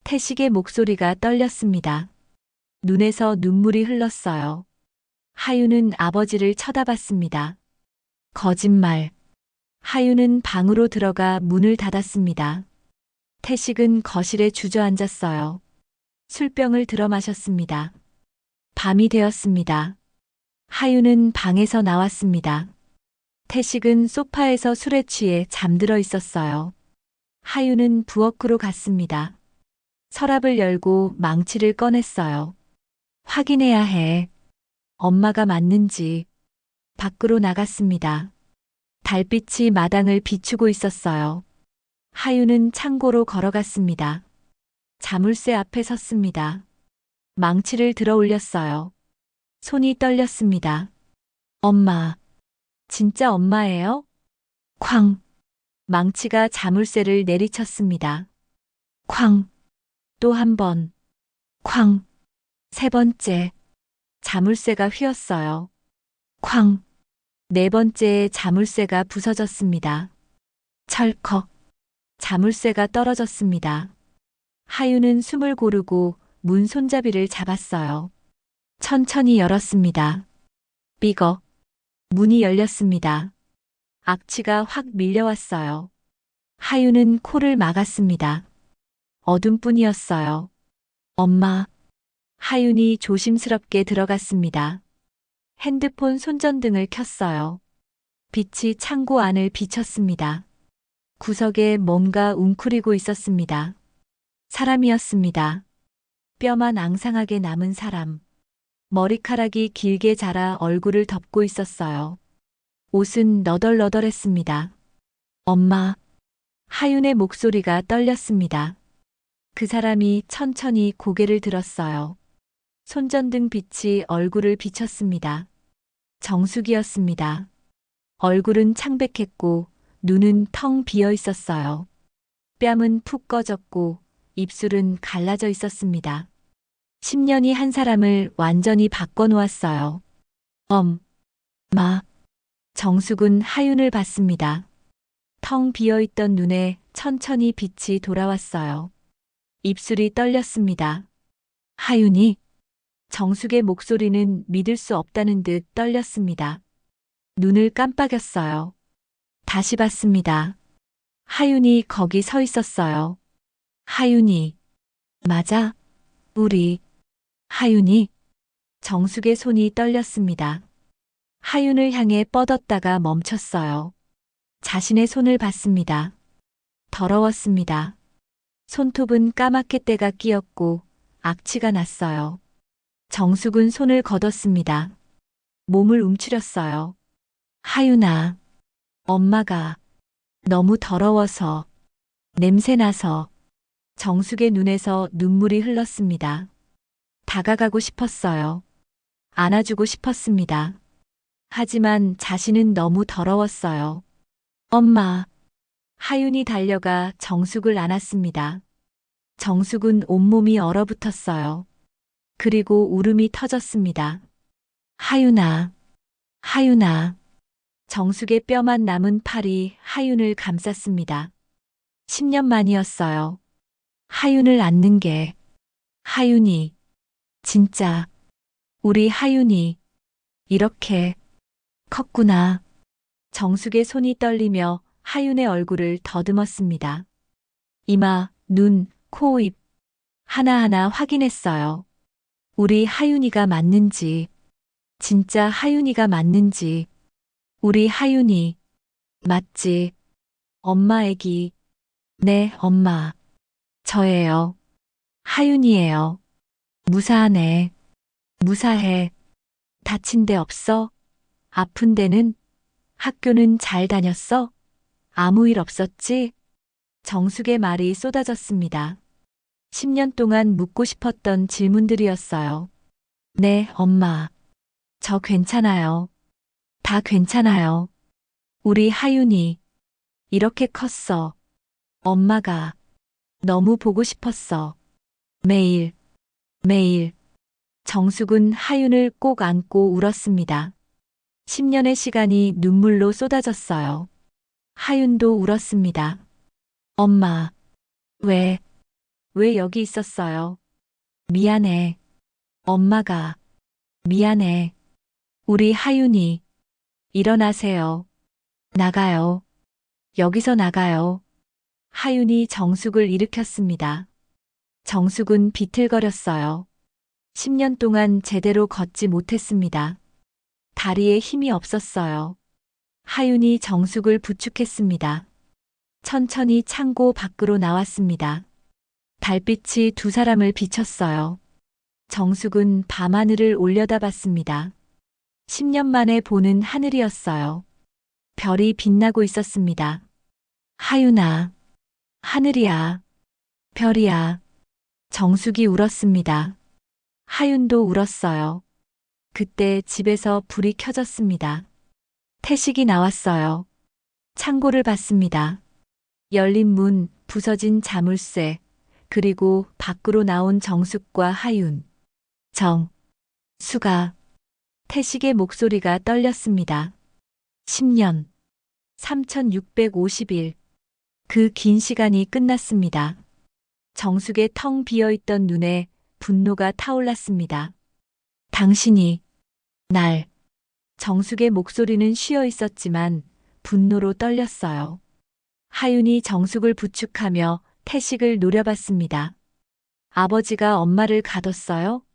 태식의 목소리가 떨렸습니다. 눈에서 눈물이 흘렀어요. 하윤은 아버지를 쳐다봤습니다. 거짓말. 하윤은 방으로 들어가 문을 닫았습니다. 태식은 거실에 주저앉았어요. 술병을 들어 마셨습니다. 밤이 되었습니다. 하윤은 방에서 나왔습니다. 태식은 소파에서 술에 취해 잠들어 있었어요. 하윤은 부엌으로 갔습니다. 서랍을 열고 망치를 꺼냈어요. 확인해야 해. 엄마가 맞는지. 밖으로 나갔습니다. 달빛이 마당을 비추고 있었어요. 하윤은 창고로 걸어갔습니다. 자물쇠 앞에 섰습니다. 망치를 들어 올렸어요. 손이 떨렸습니다. 엄마. 진짜 엄마예요? 쾅. 망치가 자물쇠를 내리쳤습니다. 쾅. 또 한 번. 쾅. 세 번째. 자물쇠가 휘었어요. 쾅. 네 번째에 자물쇠가 부서졌습니다. 철컥. 자물쇠가 떨어졌습니다. 하윤은 숨을 고르고 문 손잡이를 잡았어요. 천천히 열었습니다. 삐걱. 문이 열렸습니다. 악취가 확 밀려왔어요. 하윤은 코를 막았습니다. 어둠뿐이었어요. 엄마. 하윤이 조심스럽게 들어갔습니다. 핸드폰 손전등을 켰어요. 빛이 창고 안을 비쳤습니다. 구석에 뭔가 웅크리고 있었습니다. 사람이었습니다. 뼈만 앙상하게 남은 사람. 머리카락이 길게 자라 얼굴을 덮고 있었어요. 옷은 너덜너덜했습니다. 엄마. 하윤의 목소리가 떨렸습니다. 그 사람이 천천히 고개를 들었어요. 손전등 빛이 얼굴을 비쳤습니다. 정숙이었습니다. 얼굴은 창백했고 눈은 텅 비어 있었어요. 뺨은 푹 꺼졌고 입술은 갈라져 있었습니다. 10년이 한 사람을 완전히 바꿔놓았어요. 엄마. 정숙은 하윤을 봤습니다. 텅 비어있던 눈에 천천히 빛이 돌아왔어요. 입술이 떨렸습니다. 하윤이? 정숙의 목소리는 믿을 수 없다는 듯 떨렸습니다. 눈을 깜빡였어요. 다시 봤습니다. 하윤이 거기 서 있었어요. 하윤이. 맞아? 우리. 하윤이. 정숙의 손이 떨렸습니다. 하윤을 향해 뻗었다가 멈췄어요. 자신의 손을 봤습니다. 더러웠습니다. 손톱은 까맣게 때가 끼었고 악취가 났어요. 정숙은 손을 걷었습니다. 몸을 움츠렸어요. 하윤아. 엄마가 너무 더러워서, 냄새나서. 정숙의 눈에서 눈물이 흘렀습니다. 다가가고 싶었어요. 안아주고 싶었습니다. 하지만 자신은 너무 더러웠어요. 엄마. 하윤이 달려가 정숙을 안았습니다. 정숙은 온몸이 얼어붙었어요. 그리고 울음이 터졌습니다. 하윤아. 하윤아. 정숙의 뼈만 남은 팔이 하윤을 감쌌습니다. 10년 만이었어요. 하윤을 안는 게. 하윤이. 진짜. 우리 하윤이. 이렇게. 컸구나. 정숙의 손이 떨리며 하윤의 얼굴을 더듬었습니다. 이마, 눈, 코, 입. 하나하나 확인했어요. 우리 하윤이가 맞는지. 진짜 하윤이가 맞는지. 우리 하윤이. 맞지. 엄마 애기. 네, 엄마. 저예요. 하윤이에요. 무사하네. 무사해. 다친 데 없어? 아픈 데는? 학교는 잘 다녔어? 아무 일 없었지? 정숙의 말이 쏟아졌습니다. 10년 동안 묻고 싶었던 질문들이었어요. 네, 엄마. 저 괜찮아요. 다 괜찮아요. 우리 하윤이. 이렇게 컸어. 엄마가. 너무 보고 싶었어. 매일. 매일. 정숙은 하윤을 꼭 안고 울었습니다. 10년의 시간이 눈물로 쏟아졌어요. 하윤도 울었습니다. 엄마. 왜 여기 있었어요? 미안해. 엄마가. 미안해. 우리 하윤이. 일어나세요. 나가요. 여기서 나가요. 하윤이 정숙을 일으켰습니다. 정숙은 비틀거렸어요. 10년 동안 제대로 걷지 못했습니다. 다리에 힘이 없었어요. 하윤이 정숙을 부축했습니다. 천천히 창고 밖으로 나왔습니다. 달빛이 두 사람을 비췄어요. 정숙은 밤하늘을 올려다봤습니다. 10년 만에 보는 하늘이었어요. 별이 빛나고 있었습니다. 하윤아. 하늘이야. 별이야. 정숙이 울었습니다. 하윤도 울었어요. 그때 집에서 불이 켜졌습니다. 태식이 나왔어요. 창고를 봤습니다. 열린 문, 부서진 자물쇠, 그리고 밖으로 나온 정숙과 하윤. 수가. 태식의 목소리가 떨렸습니다. 10년. 3650일. 그 긴 시간이 끝났습니다. 정숙의 텅 비어있던 눈에 분노가 타올랐습니다. 당신이 날. 정숙의 목소리는 쉬어 있었지만 분노로 떨렸어요. 하윤이 정숙을 부축하며 태식을 노려봤습니다. 아버지가 엄마를 가뒀어요?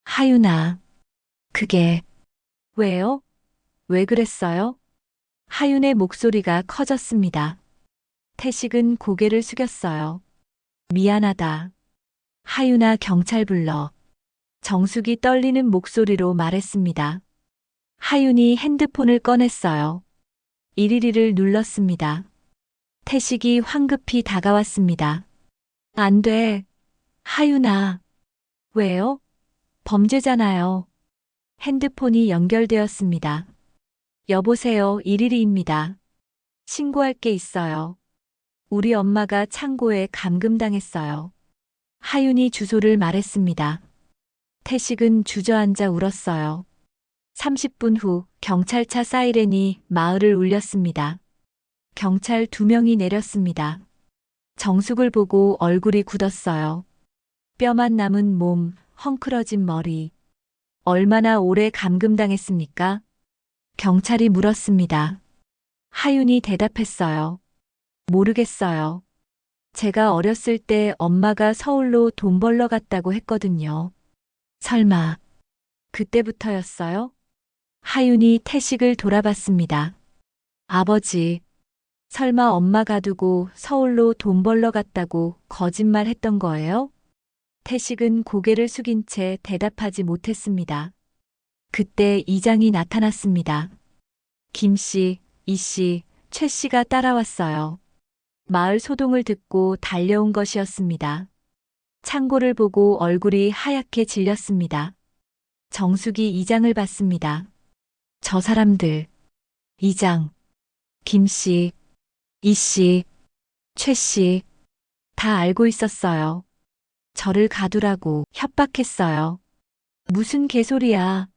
하윤아. 그게. 왜요? 왜 그랬어요? 하윤의 목소리가 커졌습니다. 태식은 고개를 숙였어요. 미안하다. 하윤아, 경찰 불러. 정숙이 떨리는 목소리로 말했습니다. 하윤이 핸드폰을 꺼냈어요. 112를 눌렀습니다. 태식이 황급히 다가왔습니다. 안 돼. 하윤아. 왜요? 범죄잖아요. 핸드폰이 연결되었습니다. 여보세요, 112입니다. 신고할 게 있어요. 우리 엄마가 창고에 감금당했어요. 하윤이 주소를 말했습니다. 태식은 주저앉아 울었어요. 30분 후 경찰차 사이렌이 마을을 울렸습니다. 경찰 2명이 내렸습니다. 정숙을 보고 얼굴이 굳었어요. 뼈만 남은 몸, 헝클어진 머리. 얼마나 오래 감금당했습니까? 경찰이 물었습니다. 하윤이 대답했어요. 모르겠어요. 제가 어렸을 때 엄마가 서울로 돈 벌러 갔다고 했거든요. 설마, 그때부터였어요? 하윤이 태식을 돌아봤습니다. 아버지, 설마 엄마 가두고 서울로 돈 벌러 갔다고 거짓말 했던 거예요? 태식은 고개를 숙인 채 대답하지 못했습니다. 그때 이장이 나타났습니다. 김 씨, 이 씨, 최 씨가 따라왔어요. 마을 소동을 듣고 달려온 것이었습니다. 창고를 보고 얼굴이 하얗게 질렸습니다. 정숙이 이장을 봤습니다. 저 사람들, 이장, 김 씨, 이 씨, 최 씨, 다 알고 있었어요. 저를 가두라고 협박했어요. 무슨 개소리야.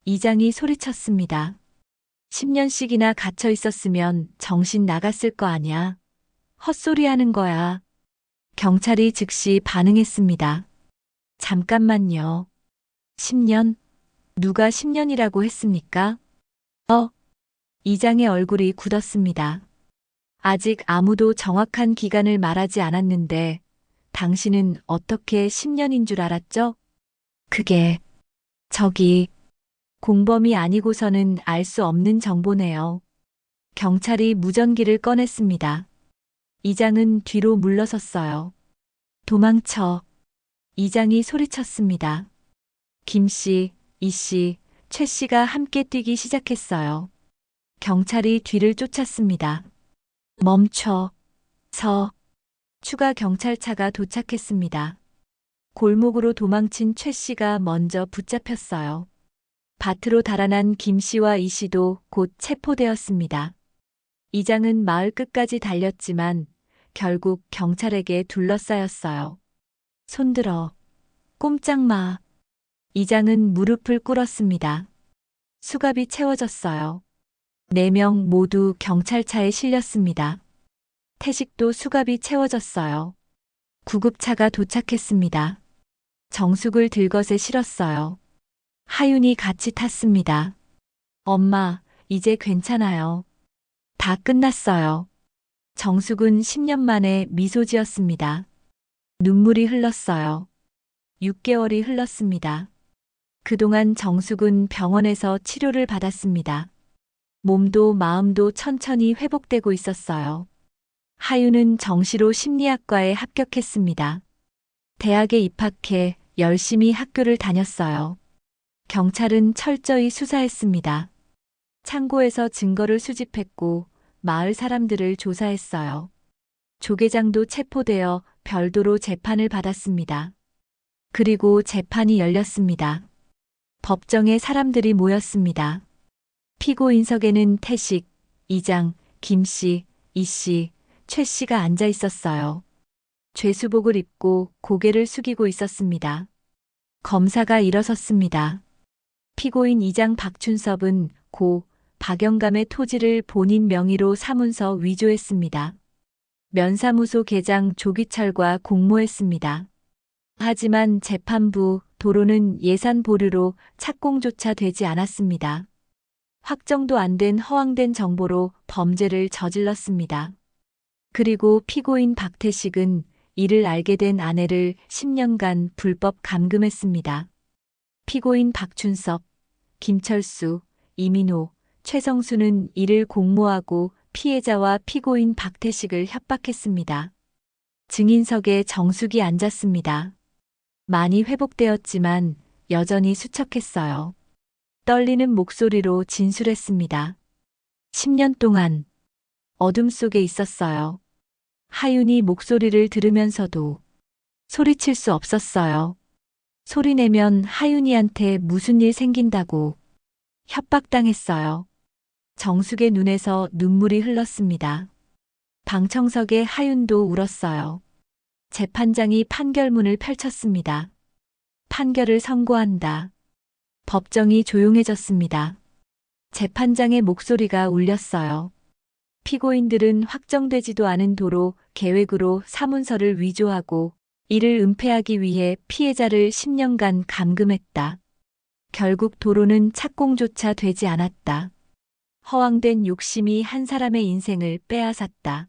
이장이 소리쳤습니다. 10년씩이나 갇혀 있었으면 정신 나갔을 거 아냐. 헛소리 하는 거야. 경찰이 즉시 반응했습니다. 잠깐만요. 10년? 누가 10년이라고 했습니까? 이장의 얼굴이 굳었습니다. 아직 아무도 정확한 기간을 말하지 않았는데 당신은 어떻게 10년인 줄 알았죠? 그게 저기 공범이 아니고서는 알 수 없는 정보네요. 경찰이 무전기를 꺼냈습니다. 이장은 뒤로 물러섰어요. 도망쳐. 이장이 소리쳤습니다. 김 씨, 이 씨, 최 씨가 함께 뛰기 시작했어요. 경찰이 뒤를 쫓았습니다. 멈춰. 서. 추가 경찰차가 도착했습니다. 골목으로 도망친 최 씨가 먼저 붙잡혔어요. 밭으로 달아난 김 씨와 이 씨도 곧 체포되었습니다. 이장은 마을 끝까지 달렸지만 결국 경찰에게 둘러싸였어요. 손들어. 꼼짝 마. 이장은 무릎을 꿇었습니다. 수갑이 채워졌어요. 4명 모두 경찰차에 실렸습니다. 태식도 수갑이 채워졌어요. 구급차가 도착했습니다. 정숙을 들것에 실었어요. 하윤이 같이 탔습니다. 엄마, 이제 괜찮아요. 다 끝났어요. 정숙은 10년 만에 미소 지었습니다. 눈물이 흘렀어요. 6개월이 흘렀습니다. 그동안 정숙은 병원에서 치료를 받았습니다. 몸도 마음도 천천히 회복되고 있었어요. 하윤은 정시로 심리학과에 합격했습니다. 대학에 입학해 열심히 학교를 다녔어요. 경찰은 철저히 수사했습니다. 창고에서 증거를 수집했고 마을 사람들을 조사했어요. 조계장도 체포되어 별도로 재판을 받았습니다. 그리고 재판이 열렸습니다. 법정에 사람들이 모였습니다. 피고인석에는 태식, 이장, 김 씨, 이 씨, 최 씨가 앉아 있었어요. 죄수복을 입고 고개를 숙이고 있었습니다. 검사가 일어섰습니다. 피고인 이장 박춘섭은 고 박영감의 토지를 본인 명의로 사문서 위조했습니다. 면사무소 계장 조기철과 공모했습니다. 하지만 재판부 도로는 예산 보류로 착공조차 되지 않았습니다. 확정도 안 된 허황된 정보로 범죄를 저질렀습니다. 그리고 피고인 박태식은 이를 알게 된 아내를 10년간 불법 감금했습니다. 피고인 박춘섭, 김철수, 이민호, 최성수는 이를 공모하고 피해자와 피고인 박태식을 협박했습니다. 증인석에 정숙이 앉았습니다. 많이 회복되었지만 여전히 수척했어요. 떨리는 목소리로 진술했습니다. 10년 동안 어둠 속에 있었어요. 하윤이 목소리를 들으면서도 소리칠 수 없었어요. 소리내면 하윤이한테 무슨 일 생긴다고 협박당했어요. 정숙의 눈에서 눈물이 흘렀습니다. 방청석에 하윤도 울었어요. 재판장이 판결문을 펼쳤습니다. 판결을 선고한다. 법정이 조용해졌습니다. 재판장의 목소리가 울렸어요. 피고인들은 확정되지도 않은 도로 계획으로 사문서를 위조하고 이를 은폐하기 위해 피해자를 10년간 감금했다. 결국 도로는 착공조차 되지 않았다. 허황된 욕심이 한 사람의 인생을 빼앗았다.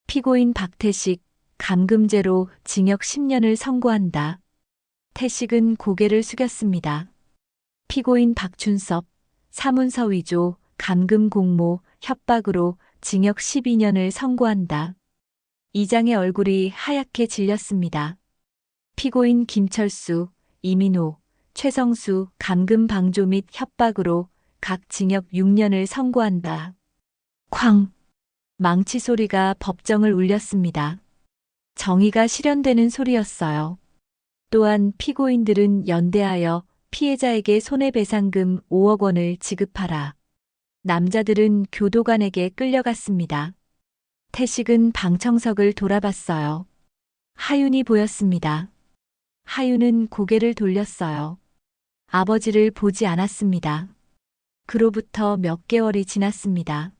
피고인 박태식, 감금죄로 징역 10년을 선고한다. 태식은 고개를 숙였습니다. 피고인 박춘섭, 사문서 위조, 감금 공모, 협박으로 징역 12년을 선고한다. 이장의 얼굴이 하얗게 질렸습니다. 피고인 김철수, 이민호, 최성수, 감금 방조 및 협박으로 각 징역 6년을 선고한다. 쾅! 망치 소리가 법정을 울렸습니다. 정의가 실현되는 소리였어요. 또한 피고인들은 연대하여 피해자에게 손해배상금 5억 원을 지급하라. 남자들은 교도관에게 끌려갔습니다. 태식은 방청석을 돌아봤어요. 하윤이 보였습니다. 하윤은 고개를 돌렸어요. 아버지를 보지 않았습니다. 그로부터 몇 개월이 지났습니다.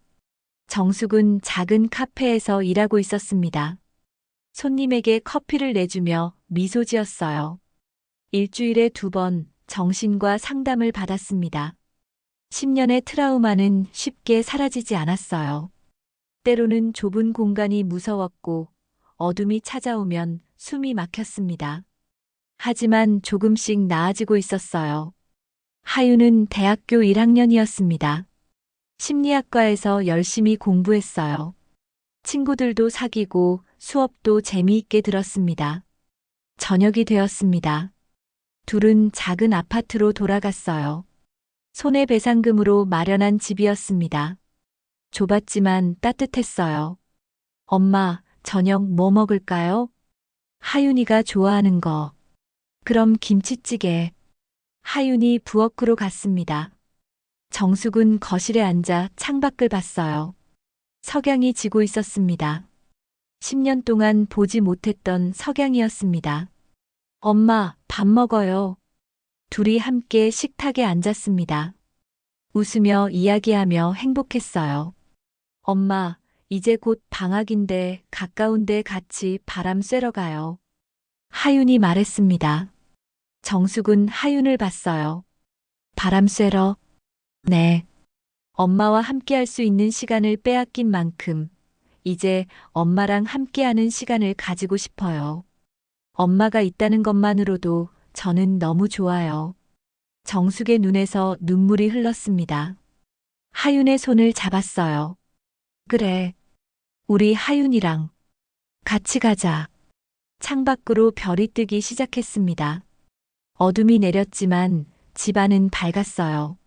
정숙은 작은 카페에서 일하고 있었습니다. 손님에게 커피를 내주며 미소 지었어요. 일주일에 2번 정신과 상담을 받았습니다. 10년의 트라우마는 쉽게 사라지지 않았어요. 때로는 좁은 공간이 무서웠고 어둠이 찾아오면 숨이 막혔습니다. 하지만 조금씩 나아지고 있었어요. 하윤은 대학교 1학년이었습니다. 심리학과에서 열심히 공부했어요. 친구들도 사귀고 수업도 재미있게 들었습니다. 저녁이 되었습니다. 둘은 작은 아파트로 돌아갔어요. 손해배상금으로 마련한 집이었습니다. 좁았지만 따뜻했어요. 엄마, 저녁 뭐 먹을까요? 하윤이가 좋아하는 거. 그럼 김치찌개. 하윤이 부엌으로 갔습니다. 정숙은 거실에 앉아 창밖을 봤어요. 석양이 지고 있었습니다. 10년 동안 보지 못했던 석양이었습니다. 엄마, 밥 먹어요. 둘이 함께 식탁에 앉았습니다. 웃으며 이야기하며 행복했어요. 엄마, 이제 곧 방학인데 가까운 데 같이 바람 쐬러 가요. 하윤이 말했습니다. 정숙은 하윤을 봤어요. 바람 쐬러? 네. 엄마와 함께할 수 있는 시간을 빼앗긴 만큼 이제 엄마랑 함께하는 시간을 가지고 싶어요. 엄마가 있다는 것만으로도 저는 너무 좋아요. 정숙의 눈에서 눈물이 흘렀습니다. 하윤의 손을 잡았어요. 그래. 우리 하윤이랑 같이 가자. 창밖으로 별이 뜨기 시작했습니다. 어둠이 내렸지만 집안은 밝았어요.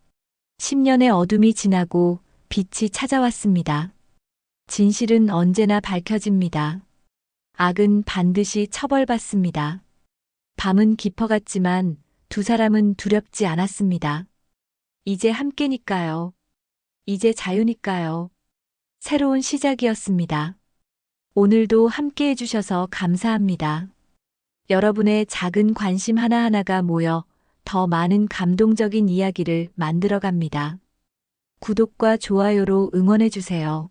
10년의 어둠이 지나고 빛이 찾아왔습니다. 진실은 언제나 밝혀집니다. 악은 반드시 처벌받습니다. 밤은 깊어갔지만 두 사람은 두렵지 않았습니다. 이제 함께니까요. 이제 자유니까요. 새로운 시작이었습니다. 오늘도 함께 해주셔서 감사합니다. 여러분의 작은 관심 하나하나가 모여 더 많은 감동적인 이야기를 만들어갑니다. 구독과 좋아요로 응원해주세요.